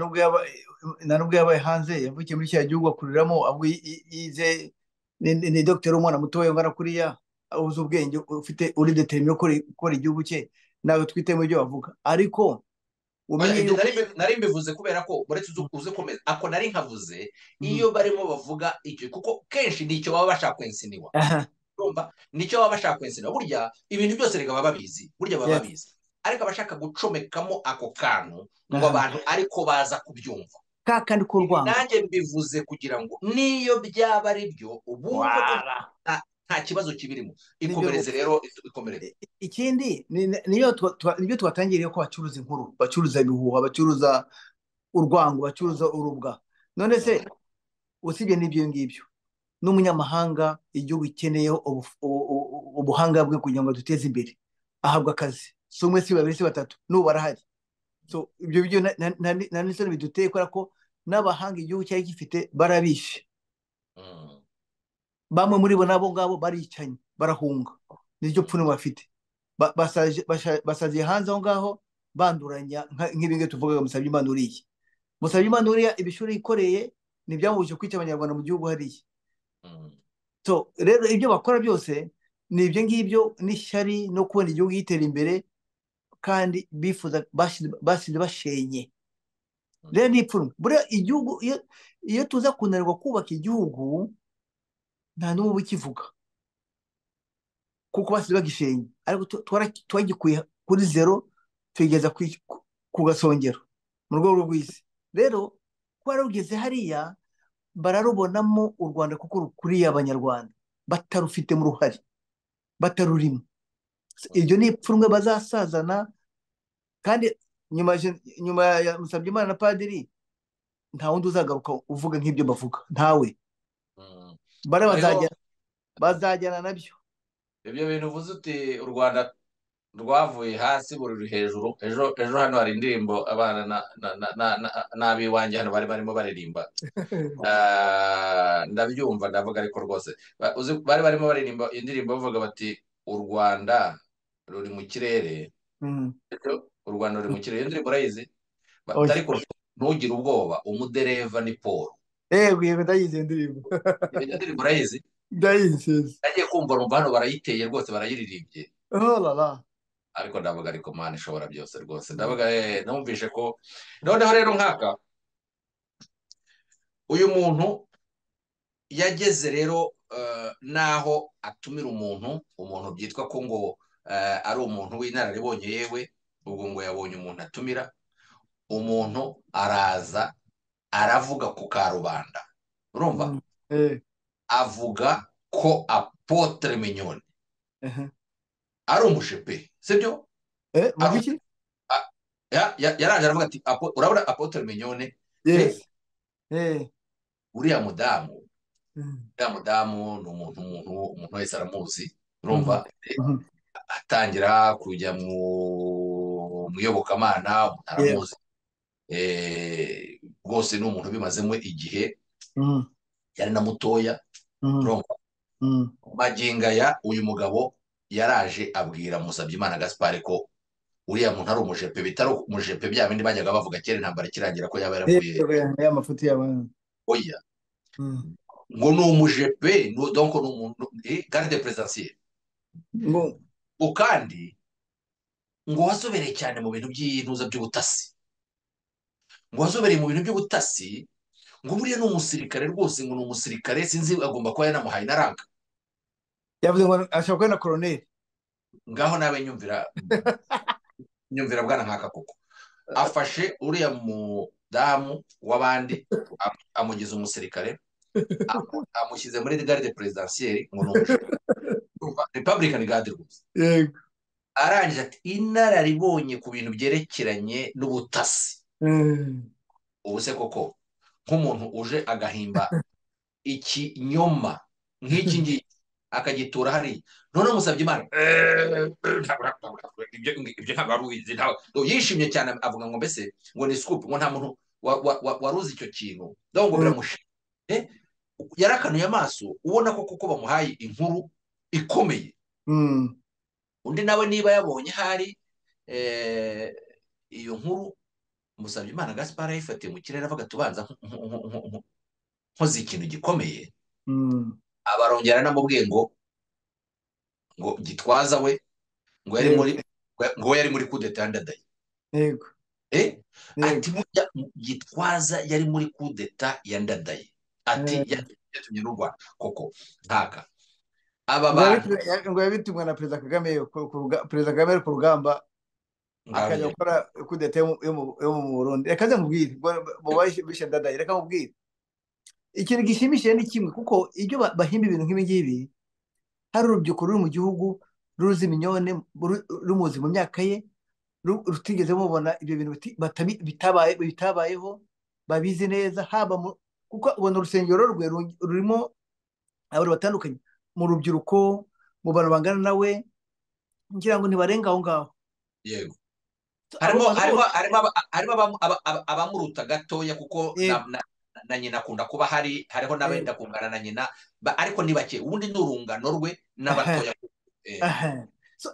nubwo yabaye hanze, yavukiye muri cya gihugu akuriramo, ahubwo yize ni dogiteri w'umwana mutoya ungana kuriya, uzi ubwenge, ufite uri determine gukora igihugu cye, ntabwo twitemo ibyo bavuga, ariko nari mbivuze kubera ko uretse uze komeza ako nari nkavuze iyo barimo bavuga icyo, kuko kenshi nicyo baba bashaka kwensiniwa. urumva nicyo baba bashaka kwensiniwa. Burya ibintu byose rega baba babizi, burya baba babizi, ariko abashaka gucomekamo ako kantu ngo abantu ariko baza kubyumva kandi ko rwanga. Nanjye mbivuze kugira ngo niyo byaba ari byo ubumve ko nta kibazo kibirimo. Ikomereze rero, ikomereze. Ikindi nibyo twatangiriye ko bacuruza inkuru, bacuruza ibihuha, bacuruza urwango, bacuruza urubwa. None se usibye n'ibyo ngibyo, n'umunyamahanga igihugu ikeneyeho ubuhanga bwe kugira ngo duteze imbere, ahabwa akazi, si umwe si babiri si batatu, n'ubu barahari. So ibyo byo na n'isoni biduteye, kubera ko n'abahanga igihugu cyari gifite barabishe. Bamwe muri bo nabo ngabo baricanye, barahunga, niryo pfuno bafite. Basaziye hanze aho ngaho banduranya nk'ibingibi tuvugaga Musabyimana uriya ibishuri yikoreye ntibyamubujije kwica abanyarwanda mu gihugu hariya. So rero ibyo bakora byose ni ibyo ngibyo, n'ishyari no kubona igihugu gitera imbere, kandi bifuza basize bashenye. Rero ni ipfunwe. Buriya igihugu iyo tuza kunanirwa kubaka igihugu, nta n'ubu ukivuga, kuko basize bagishenye, ariko twagikuye kuri zero tuyigeza ku gasongero mu rwego rw'isi. Rero kuba rugeze hariya bararubonamo u Rwanda kuko rukuriye abanyarwanda, batarufitemo uruhare, batarurimo. Iryo ni ipfunwe bazasazana, kandi nyuma ya Musabyimana na Padiri nta wundi uzagaruka uvuga nk'ibyo bavuga, ntawe. Bazajyana nabyo. Ibyo bintu uvuze uti u Rwanda rwavuye hasi ruri hejuru. Ejo hano hari indirimbo abana n'ab'iwanjye hano bari barimo baririmba. Ndabyumva, ndavuga ariko rwose bari barimo baririmba indirimbo bavuga bati u Rwanda ruri mu kirere. U Rwanda ruri mu kirere. Iyo ndirimbo urayizi? Ariko ntugire ubwoba, umudereva ni Paul. Ndayizi iyo ndirimbo. Iyo ndirimbo urayizi? Ndayizi. Nagiye kumva numva hano barayiteye rwose, barayiririmbye. Ariko ndavuga ariko Mana ishobora byose rwose, ndavuga numvishe ko noneho rero nkaka uyu muntu yageze rero naho atumira umuntu byitwa ko ngo ari umuntu w'inararibonye, yewe ubwo ngo yabonye umuntu atumira umuntu, araza aravuga ku karubanda, urumva? Avuga ko Apotre Mignone ari umushepe, sibyo? Yaraje aravuga ati urabona Apotre Mignone, uriya mudamu ni umuntu wese aramuzi, urumva? Atangira kujya mu iyobokamana, aramuzi rwose, ni umuntu ubimazemo igihe, yari na mutoya, urumva? Magingo aya uyu mugabo yaraje abwira Musabyimana Gaspard ko uriya muntu ari umujepe, bitari umujepe bya bindi bajyaga bavuga kera intambara ikirangira ko yaba yaravuye amafuti y'abantu. Oya, ngo ni umujepe, donc ni umuntu garde présidentielle, ngo kandi ngo wazobereye cyane mu bintu by'intuza by'ubutasi, ngo wazobereye mu bintu by'ubutasi, ngo buriya ni umusirikare rwose, ngo ni umusirikare, sinzi agomba kuba yanamuhaye na ranka. yavuze ngo ashobora kuba na koroneri. ngaho nawe nyumvira bwana nkaka koko afashe uriya mudamu w'abandi amugize umusirikare amushyize muri garde presidentielle ngo ni umujura republican guard rwose Yego. arangije ati inararibonye ku bintu byerekeranye n'ubutasi ubu se koko nk'umuntu uje agahimba ikinyoma nk'iki ngiki akagitura hariya none musabye imana ibyo ntabwo ari ubizi yishimye cyane avuga ngo mbese ngo ni scoop ngo nta muntu wari uzi icyo kintu ndaho ngo biramushimye yarakanuye amaso ubona ko kuko bamuhaye inkuru ikomeye undi nawe niba yabonye hari iyo nkuru musabye imana Gaspard yayifatiye mu kirere avuga tubanza nkoze ikintu gikomeye abarongera namubwiye ngo Gitwaza we ngo yari muri kudeta yandadaye. Yego. Ati Gitwaza yari muri kudeta yandadaye. Ati yatumye n'u Rwanda koko ntaka aba bantu ngo yabitumwa na Perezida Kagame Perezida Kagame ari ku rugamba akajya gukora kudeta yo mu Burundi. Reka mubwire bo bishe ndadaye, reka mubwire ikintu gishimishije ni kimwe kuko ibyo bahimba ibintu nk'ibi ngibi hari urubyiruko ruri mu gihugu ruzi minyone rumuzi mu myaka ye rutigeze mubona ibyo bintu bitabayeho babizi neza haba kuko ubona urusengero rwe rurimo abantu batandukanye mu rubyiruko mu bantu bangana nawe ngira ngo ntibarenga aho ngaho. Yego. harimo abamuruta gatoya kuko na nyina akunda kuba hariho n'abenda kungana na nyina ariko ni bake ubundi ni urungano rwe n'abatoya.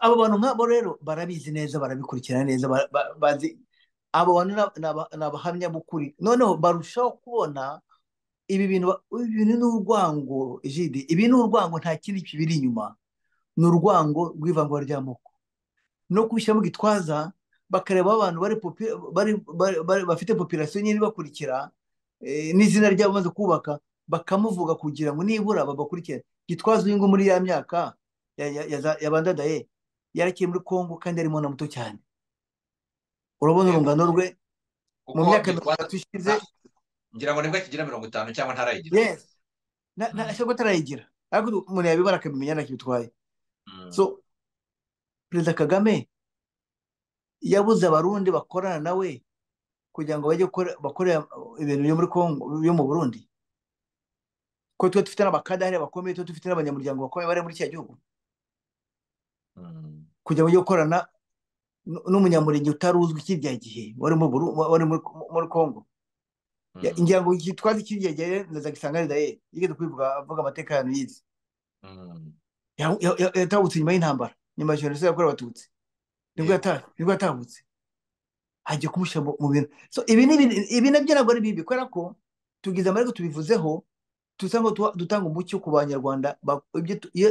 Abo bantu nk'abo rero barabizi neza barabikurikirana neza bazi abo bantu ni abahamya b'ukuri noneho barushaho kubona ibi bintu n'urwango jide ibi ni urwango nta kindi kibiri inyuma ni urwango rw'ivangura ry'amoko no kubishyiramo Gitwaza bakareba abantu bafite population nyine bakurikira n'izina ryabo bamaze kubaka bakamuvuga kugira ngo nibura babakurikire. Gitwaza uyu ngo muri ya myaka yabandadaye yarakiye muri Kongo kandi ari mwana muto cyane urabona urungano rwe mu myaka 30 ishize ngira ngo nibwo kigira 50 cyangwa ntarayigira. Yes ashaka atarayigira ariko umuntu yabibara akabimenya nakibitwaye. So Perezida Kagame yabuze abarundi bakorana nawe kugira ngo bajye bakore ibintu byo muri Kongo byo mu Burundi ko twe dufite n'abakadari bakomeye twe dufite n'abanyamuryango bakomeye bari muri cya gihugu kugira ngo bajye gukorana n'umunyamurenge utaruzwi kirya gihe wari muri Kongo. Ngira ngo Gitwaza kirya gihe naza gisanga daye yigeze kwivuga avuga amateka ya yize yatahutse nyuma y'intambara nyuma ya jenoside yakorewe abatutsi nibwo yatahutse hagiye kumushyira mu bintu. So ibi nabyo ntabwo ari bibi kubera ko tugize amahirwe tubivuzeho tusanga dutanga umucyo ku banyarwanda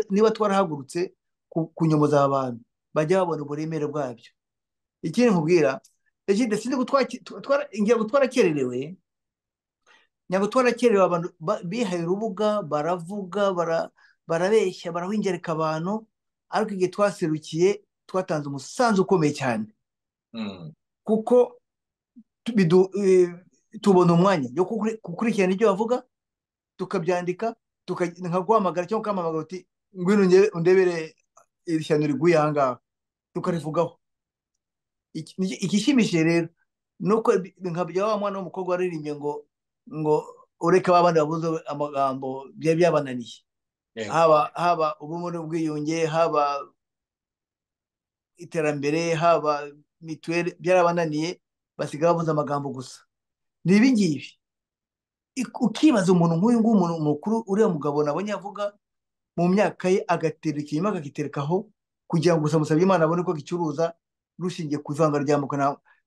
niba twarahagurutse kunyomoza abantu bajya babona uburemere bwabyo. Ikindi nkubwira sinzi ngira ngo twarakererewe ntabwo twarakererewe abantu bihaye urubuga baravuga barabeshya barahwingereka abantu ariko igihe twaserukiye twatanze umusanzu ukomeye cyane kuko tubona umwanya yo gukurikirana ibyo bavuga tukabyandika nka guhamagara cyangwa ukahamagara uti ngwino undebere iri shyano riguye aha ngaha tukarivugaho. Igishimishije rero nuko nka bya wa mwana w'umukobwa waririmbye ngo ureke abandi bavuze amagambo byari byabananiye haba ubumwe n'ubwiyunge haba iterambere haba mituweli byarabananiye basigaye bavuze amagambo gusa. Ni ibi ngibi ukibaza umuntu nk'uyu nguyu umuntu mukuru uriya mugabo nabonye avuga mu myaka ye agatera ikinyoma akagiterekaho kugira ngo gusa musabye Imana abone ko gicuruza rushingiye ku ivanga ry'amoko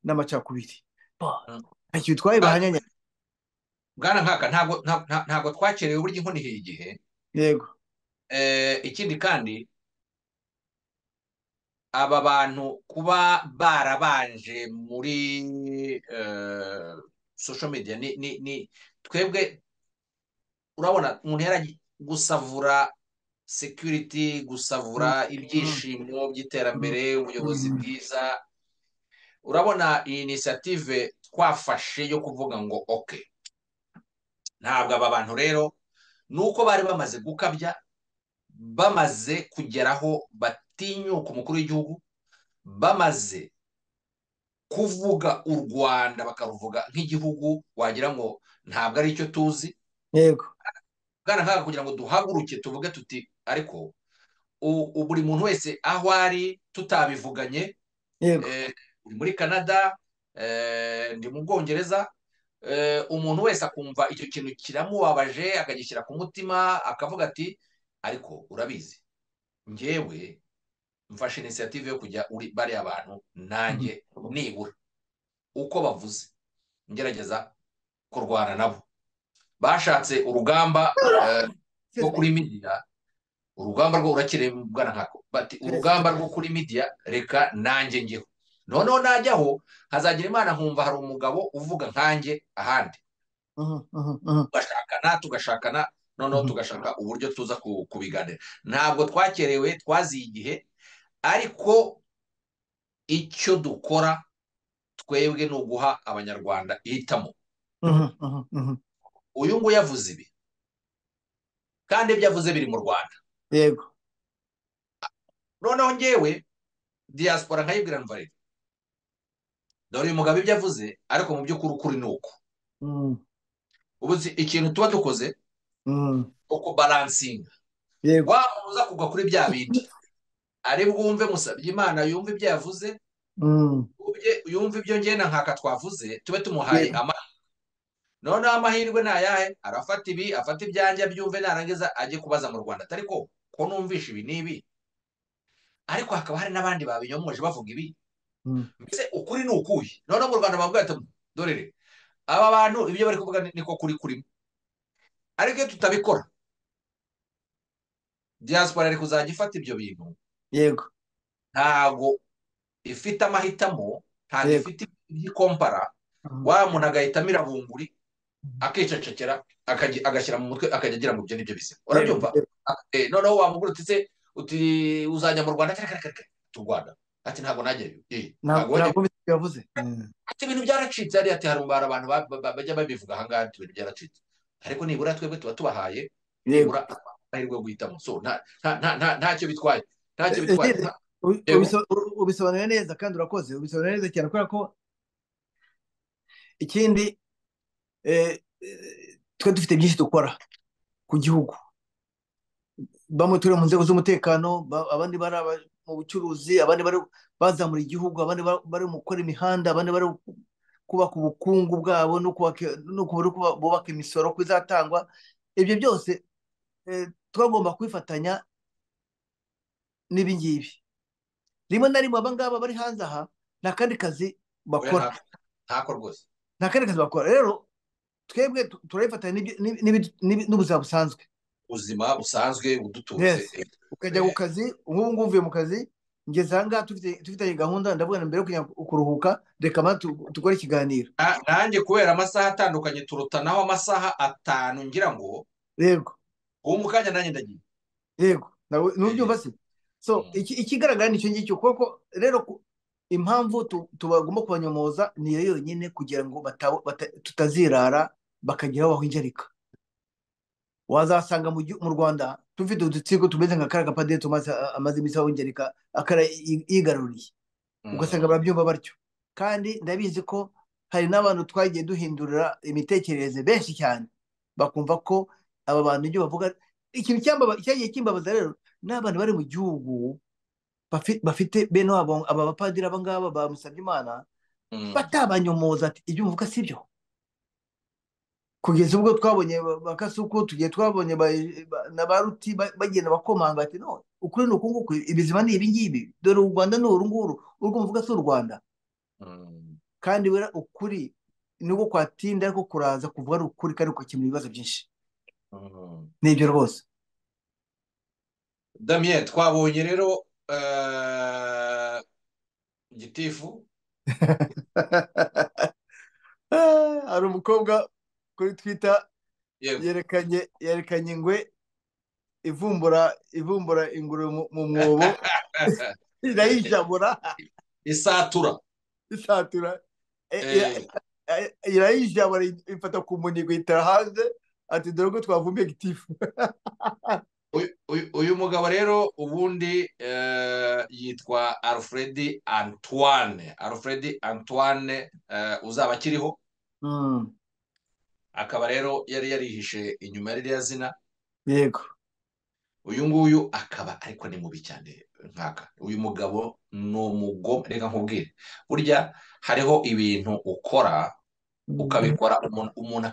n'amacakubiri ntacyo bitwaye bahanyanya. Bwana nkaka ntabwo twakerewe uburyo inkoni ihiye igihe. Yego. Ikindi kandi aba bantu kuba barabanje muri social media ni twebwe urabona umuntu yaragiye gusavura security, gusavura ibyishimo by'iterambere, ubuyobozi bwiza. Urabona iyi initiative twafashe yo kuvuga ngo okay, ntabwo aba bantu rero nuko bari bamaze gukabya, bamaze kugeraho batinyuka umukuru w'igihugu, bamaze kuvuga u Rwanda bakaruvuga nk'igihugu wagira ngo ntabwo ari icyo tuzi. yego Bwana nkaga kugira ngo duhaguruke tuvuge tuti ariko buri muntu wese aho ari tutabivuganye, yego uri muri Canada, ndi mu Bwongereza, umuntu wese akumva icyo kintu kiramubabaje akagishyira ku mutima akavuga ati ariko urabizi njyewe mfashe initiative yo kujya uri bariya abantu nanjye nibura uko bavuze ngerageza kurwana nabo. Bashatse urugamba rwo kuri media, urugamba rwo urakire bwana nkako, bati urugamba rwo kuri media reka nanjye njyeho, noneho najyaho hazagira Imana nkumva hari umugabo uvuga nkanjye ahandi, tugashakana noneho tugashaka uburyo tuza kubiganira. Ntabwo twakerewe, twaziye igihe, ariko icyo dukora twebwe ni uguha abanyarwanda ihitamo. Uyu nguyu yavuze ibi kandi ibyo yavuze biri mu Rwanda, yego noneho njyewe diaspora nkayibwira mva rero dore uyu mugabo ibyo yavuze, ariko mu by'ukuri ukuri ni uko ubu ikintu tuba dukoze uko balansinga, yego wamuza kugwa kuri bya bindi ari bwumve musabye Imana yumve ibyo yavuze, yumve ibyo njye na nkaka twavuze, tube tumuhaye amahirwe. Noneho amahirwe ni ayahe? Arafata ibi, afata ibyanjye abyumve, narangiza ajye kubaza mu Rwanda atari ko numvisha ibi n'ibi, ariko hakaba hari n'abandi babinyomoje bavuga ibi. Mbese ukuri ni ukuhe? Noneho mu Rwanda bavuga ati dorere aba bantu ibyo bari kuvuga niko kuri kurimo, ariko iyo tutabikora diaspora ari kuzajya ifata ibyo bintu, yego ntago ifite amahitamo, ntago ifite ibyikompara. Wa muntu agahitamo irabunguri akicecekera agashyira mu mutwe akajya agira ngo ibyo nibyo bizima. Urabyumva? Noneho wamugura uti uzajya mu Rwanda, tu Rwanda ati ntago najyayo. ntabwo yavuze Ati ibintu byaracitse, ari ati hari abantu bajya babivuga ahangaha, ibintu byaracitse, ariko nibura twebwe tuba tubahaye nibura amahirwe yo guhitamo. So ntacyo bitwaye, ntacyo bitwaye. ubisobanuye neza kandi urakoze, ubisobanuye neza cyane kubera ko ikindi twe dufite byinshi dukora ku gihugu. Bamwe turi mu nzego z'umutekano, abandi bari mu bucuruzi, abandi bari bazamura igihugu, abandi bari mu gukora imihanda, abandi bari kubaka ubukungu bwabo no bubaka imisoro ko izatangwa. Ibyo byose twagomba kwifatanya n'ibi ngibi. Rimwe na rimwe abangaba bari hanze aha nta kandi kazi bakora, ntako rwose, nta kandi kazi bakora. Rero twebwe turabifatanya n'ubuzima busanzwe, ubuzima busanzwe budutunze. ukajya ku kazi, nk'ubu ngubu uvuye mu kazi, ngeze aha ngaha dufitanye gahunda, ndavuga mbere yo kujya kuruhuka reka dukore ikiganiro. Nanjye kubera amasaha atandukanye turutanaho amasaha 5 ngira ngo, yego uwo mu kanya nanjye ndagiye. Yego nubyumva se. So ikigaragara nicyo ngicyo, kuko rero impamvu tubagomba kubanyomoza niyo yonyine, kugira ngo tutazirara bakagira aho bahinjarika. Wazasanga mu Rwanda tufite udutsiko tumeze nka kara gapadiri amaze iminsi awinjarika yigaruriye, ugasanga barabyumva batyo. Kandi ndabizi ko hari n'abantu twagiye duhindurira imitekerereze benshi cyane, bakumva ko aba bantu ibyo bavuga. Ikintu cyagiye kimbabaza rero n'abantu bari mu gihugu bafite bene wabo, aba bapadiri abangaba bamusabye Imana, batabanyomoza ati ibyo muvuga si byo. Kugeza ubwo twabonye bakasuku, tugiye twabonye na baruti bagenda bakomanga ati no, ukuri ni uku nguku, ibizima ni ibi ngibi, dore u Rwanda ni uru nguru, urwo muvuga si u Rwanda. Kandi wera ukuri nubwo kwatinda, ariko kuraza kuvuga ari ukuri kandi ukakemura ibibazo byinshi. Nibyo rwose. Damien, twabonye rero gitifu hari umukobwa kuri Twitter yerekanye ingwe ivumbura ingurube mu mwobo irayijabura isatura. isatura Eh, irayijabura ifata ku munigo itara hanze ati dore ko twavumbuye gitifu. uyu mugabo rero ubundi yitwa Alfred Antoine uzaba akiriho, akaba rero yari yarihishe inyuma ya ririya zina. Yego. Uyu nguyu akaba ariko ni mubi cyane nkaka. Uyu mugabo ni umugome, reka nkubwire, burya hariho ibintu ukora ukabikora umuntu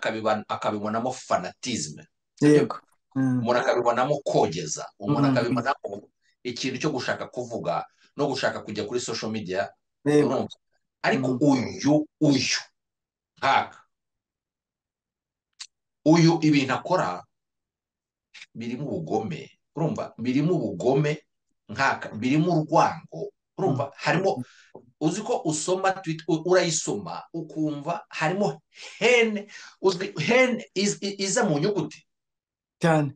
akabibonamo fanatisme. Yego. Umuntu akabibonamo kogeza, umuntu akabibonamo ikintu cyo gushaka kuvuga no gushaka kujya kuri social media. Yego. Ariko uyu nkaka, uyu ibintu akora birimo ubugome, urumva, birimo ubugome nkaka, birimo urwango, urumva, harimo, uzi ko usoma tweet urayisoma ukumva harimo hen, uzwi hen iza mu nyuguti cyane,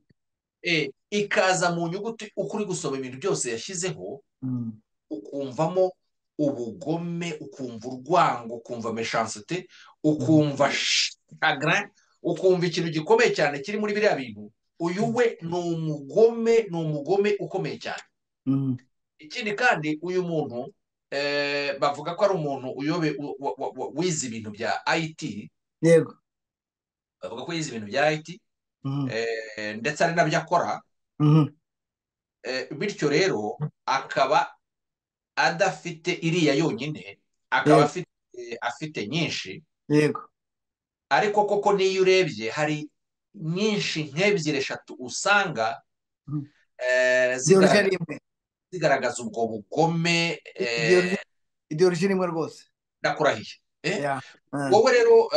ikaza mu nyuguti ukuri gusoma ibintu byose yashyizeho, ukumvamo ubugome, ukumva urwango, ukumva méchanceté, ukumva chagrin, ukumva ikintu gikomeye cyane kiri muri biriya bintu. Uyu we ni umugome ukomeye cyane. Ikindi kandi uyu muntu bavuga ko ari umuntu wize ibintu bya IT. Yego. Bavuga ko yize ibintu bya IT ndetse ari nabyo akora. Bityo rero akaba adafite iriya yonyine, akaba afite nyinshi. Yego. Ariko koko niyo urebye hari nyinshi nk'ebyiri eshatu usanga zigaragaza ubwo bugome. Ideoloji rimwe rwose ndakurahiye. Wowe rero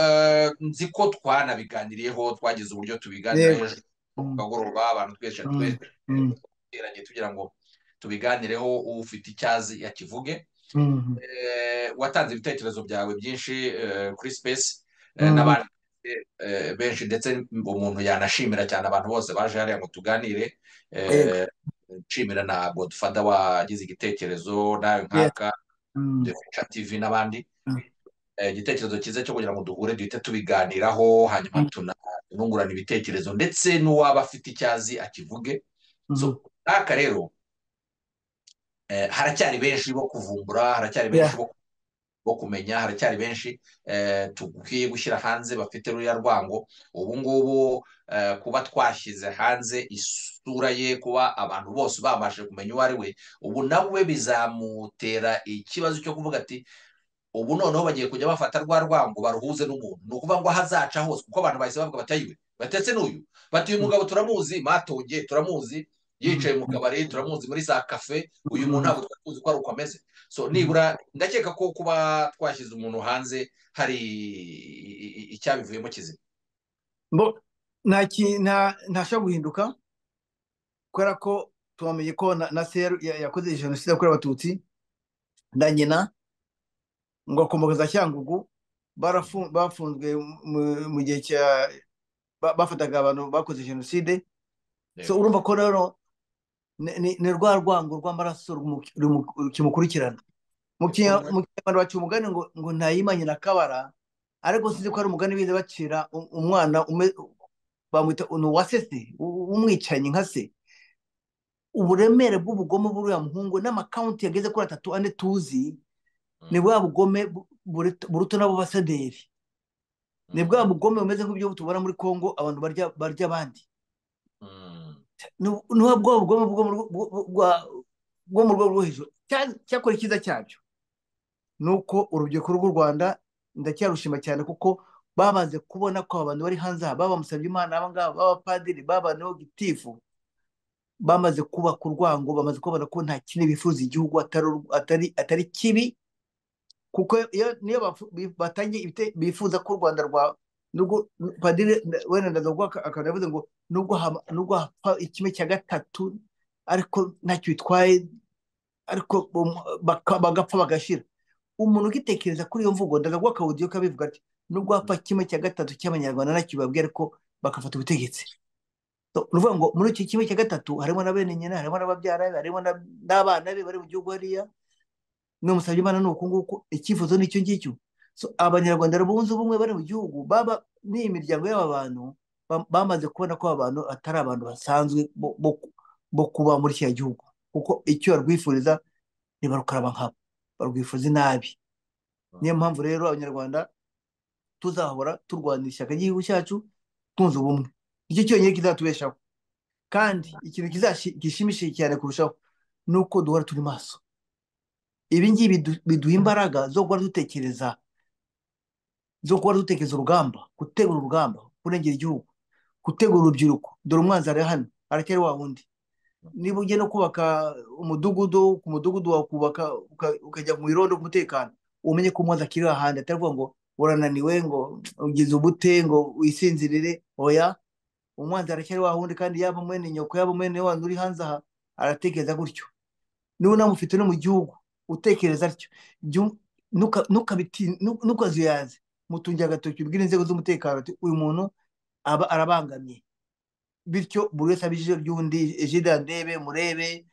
nzi ko twanabiganiriyeho, twagize uburyo tubiganira ejo ku kagoroba, abantu twese twiteranye tugira ngo tubiganireho, ufite icyazi yakivuge. Watanze ibitekerezo byawe byinshi kuri space, n'abandi benshi, ndetse umuntu yanashimira cyane abantu bose baje hariya ngo tuganire. Nshimira na Godfather wagize igitekerezo, nawe nkaka, The Future TV n'abandi. Igitekerezo cyiza cyo kugira ngo duhure duhite tubiganiraho, hanyuma tunungurana ibitekerezo, ndetse n'uwaba afite icyazi akivuge. So nkaka rero haracyari benshi bo kuvumbura, haracyari benshi bo kumenya, haracyari benshi tukwiye gushyira hanze bafite ruriya rwango. Ubu ngubu kuba twashyize hanze isura ye, kuba abantu bose babashe kumenya uwo ari we, ubu nawe bizamutera ikibazo cyo kuvuga ati ubu noneho bagiye kujya bafata rwa rwango baruhuze n'umuntu. Ni ukuvuga ngo hazaca hose, kuko abantu bahise bavuga bati ayiwe, batetse n'uyu, bati uyu mugabo turamuzi, Matonge turamuzi, yicaye mu kabari turamuzi, muri za kafe, uyu muntu ntabwo twari tuzi ko ari uko ameze. So nibura ndakeka ko kuba twashyize umuntu hanze hari icyabivuyemo kizima. ntashobora guhinduka, kubera ko tubamenye ko na seru yakoze jenoside yakorewe abatutsi na nyina ngo akomoka za Cyangugu, bafunzwe mu gihe bafataga abantu bakoze jenoside. So urumva ko rero ni rwa rwango rw'amaraso kimukurikirana. Mu Kinyarwanda baca umugani ngo ntayimanye na kabara, ariko sinzi ko ari umugani bize bacira umwana bamwita uwasese, umwicanyi nka se. Uburemere bw'ubugome bw'uriya muhungu n'amakawunti yageze kuri 3 ane tuzi, ni bwa bugome buruta n'abo basaderi, ni bwa bugome bumeze nk'ibyo tubona muri Kongo, abantu barya abandi. Nuba bwa bugome bwo mu rwego rwo hejuru. Cyakora icyiza cyabyo nuko urubyiruko rw'u Rwanda ndacyarushima cyane, kuko bamaze kubona ko abantu bari hanze aha, baba Musabyimana, aba ngaba, baba padiri, baba n'ogitifu, bamaze kubaka urwango, bamaze kubona ko nta kintu bifuza igihugu atari kibi. Kuko niyo batangiye bifuza ko u Rwanda nubwo padiri wenda ndazavuga akantu yavuze ngo nubwo hapfa 1/3 ariko ntacyo bitwaye, ariko bagapfa bagashira. Umuntu ugitekereza kuri iyo mvugo ndazavuga akawudiyo kabivuga ati nubwo hapfa 1/3 cy'abanyarwanda ntacyo babwira, ko bakafata ubutegetsi. So, ni ukuvuga ngo muri iki kimwe cya gatatu harimo na bene nyina, harimo n'ababyara be, harimo n'abana be bari mu gihugu hariya. N'umusabye Imana ni uku nguku, icyifuzo ni icyo ngicyo. So, abanyarwanda bunze ubumwe bari mu gihugu baba n'iyi miryango y'aba bantu bamaze kubona ko aba bantu atari abantu basanzwe bo kuba muri kiriya gihugu, kuko icyo barwifuriza ntibarukaraba nkabo, barwifuriza inabi. Niyo mpamvu rero abanyarwanda tuzahora turwanira ishyaka ry'igihugu cyacu tunze ubumwe, nicyo cyonyine kizatubeshaho. Kandi ikintu gishimishije cyane kurushaho ni uko duhora turi maso. Ibi ngibi biduha imbaraga zo guhora dutekereza urugamba, gutegura urugamba, kurengera igihugu, gutegura urubyiruko. Dore umwanzi ari hano, aracyari wa wundi. Niba ugiye no kubaka umudugudu, ku mudugudu wakubaka ukajya mu irondo umutekano, umenye ko umwanzi akiri ahandi, atari kuvuga ngo urananiwe, ngo ugize ubute, ngo wisinzirire. Oya, umwanzi aracyari wa wundi, kandi yaba mwene nyoko, yaba mwene wanyu uri hanze aha, aratekereza gutyo. Niba unamufite no mu gihugu utekereza atyo, ntukazuyaze, mutungira agatoki, ubwire inzego z'umutekano ati uyu muntu aba arabangamye, bityo buri wese abijije ry'undi, ejide ndebe, murebe,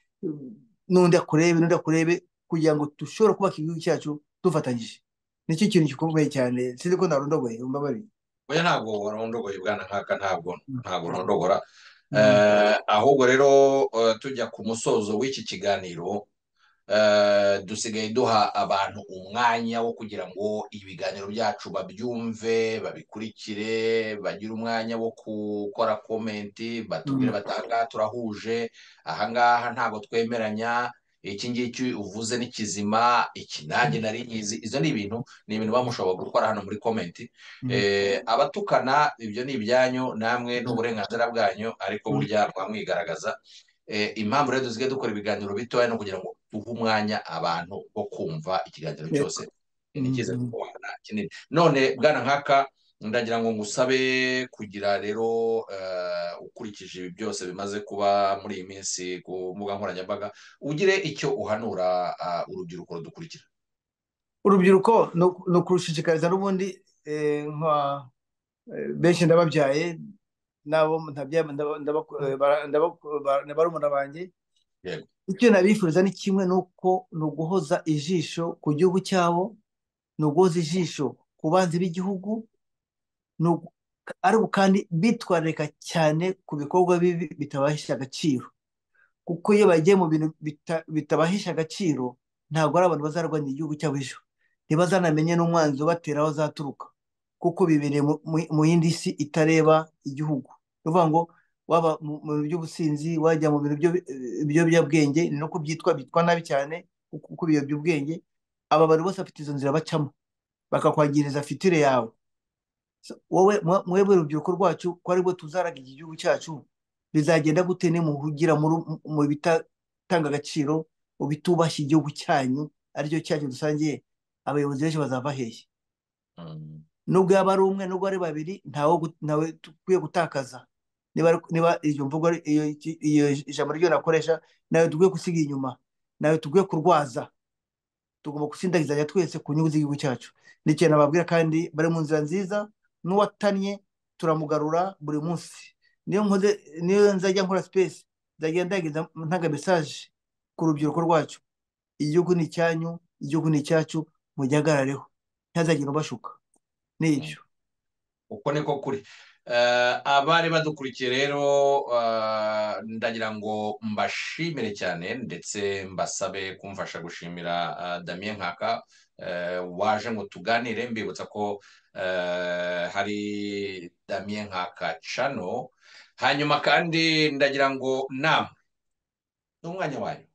n'undi akurebe, kugira ngo dushobore kubaka igihugu cyacu dufatanyije. Nicyo kintu gikomeye cyane. Sinzi ko narondogoye, umbabarire. oya ntabwo warondogoye bwana nkaka, ntabwo urondogora. Ahubwo rero tujya ku musozo w'iki kiganiro, dusigaye duha abantu umwanya wo kugira ngo ibiganiro byacu babyumve, babikurikire, bagire umwanya wo gukora komenti, batubwire batanga turahuje, ahangaha ntabwo twemeranya, iki ngiki uvuze ni kizima, iki nanjye nari nkizi. Izo ni ibintu baba mushobora gukora hano muri komenti. Abatukana, ibyo ni ibyanyu, namwe n'uburenganzira bwanyu, ariko burya mwamwigaragaza. Impamvu rero dusigaye dukora ibiganiro bitoya no kugira ngo duhe umwanya abantu bo kumva ikiganiro cyose nikize kubana kinini. None bwana nkaka, ndagira ngo ngusabe kugira rero ukurikije ibi byose bimaze kuba muri iyi minsi ku mbuga nkoranyambaga, ugire icyo uhanura urubyiruko rudukurikira. Urubyiruko ni ukurushishikariza n'ubundi, benshi ndababyaye, nabo barumuna banjye. Icyo nabifuriza ni kimwe, ni uguhoza ijisho ku gihugu cyabo, ni uguhoza ijisho ku banzi b'igihugu, ariko kandi bitwararika cyane ku bikorwa bibi bitabahesha agaciro, kuko iyo bagiye mu bintu bitabahesha agaciro, ntabwo ari abantu bazarwanira igihugu cyabo ejo, ntibazanamenye n'umwanzi ubatera aho azaturuka, kuko bibereye mu yindi si itareba igihugu. Ni ukuvuga ngo waba mu bintu by'ubusinzi, wajya mu bintu by'ibiyobyabwenge, ni no kubyitwa nabi cyane, kuko ibiyobyabwenge aba bantu bose bafite izo nzira bacamo bakakwangiriza fitire yawe. Wowe mwebwe urubyiruko rwacu, ko ari bwo tuzaraga iki gihugu cyacu, bizagenda gute nimuhugira mu bitatanga agaciro, mu bitubashye igihugu cyanyu aricyo cyacu dusangiye? Abayobozi benshi bazava hehe? Nubwo yaba ari umwe, nubwo ari babiri, ntawe dukwiye gutakaza. Niba iyo mvugo, iyo ijambo ryo nakoresha, nawe dukwiye gusiga inyuma, nawe dukwiye kurwaza. Tugomba gusindagizanya twese ku nyungu z'igihugu cyacu. Ni ikintu nababwira, kandi bari mu nzira nziza. N'uwatanye turamugarura buri munsi. Niyo nzajya nkora space, nzajya ndagiza ntanga message ku rubyiruko rwacu. Igihugu ni icyanyu, igihugu ni icyacu, mujyagarareho, ntihazagire ubashuka. Ni ibyo. Uko niko kuri. Abari badukurikiye rero, ndagira ngo mbashimire cyane, ndetse mbasabe kumfasha gushimira Damien Nkaka waje ngo tuganire. Mbibutsa ko hari Damien Nkaka channel. Hanyuma kandi ndagira ngo namwe n'umwanya wanyu,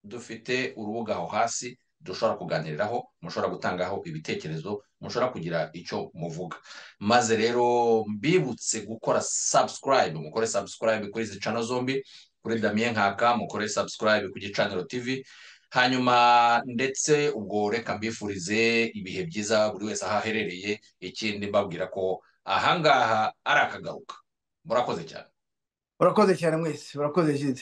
dufite urubuga aho hasi dushobora kuganiriraho, mushobora gutangaho ibitekerezo, mushobora kugira icyo muvuga. Maze rero mbibutse gukora subscribe, mukore subscribe kuri izi channel zombi, kuri Damien Nkaka mukore subscribe ku Gicaniro TV. Hanyuma ndetse ubwo reka mbifurize ibihe byiza buri wese aho aherereye. Ikindi mbabwira ko ahangaha ari akagaruka. Murakoze cyane. Urakoze cyane mwese, urakoze Jide.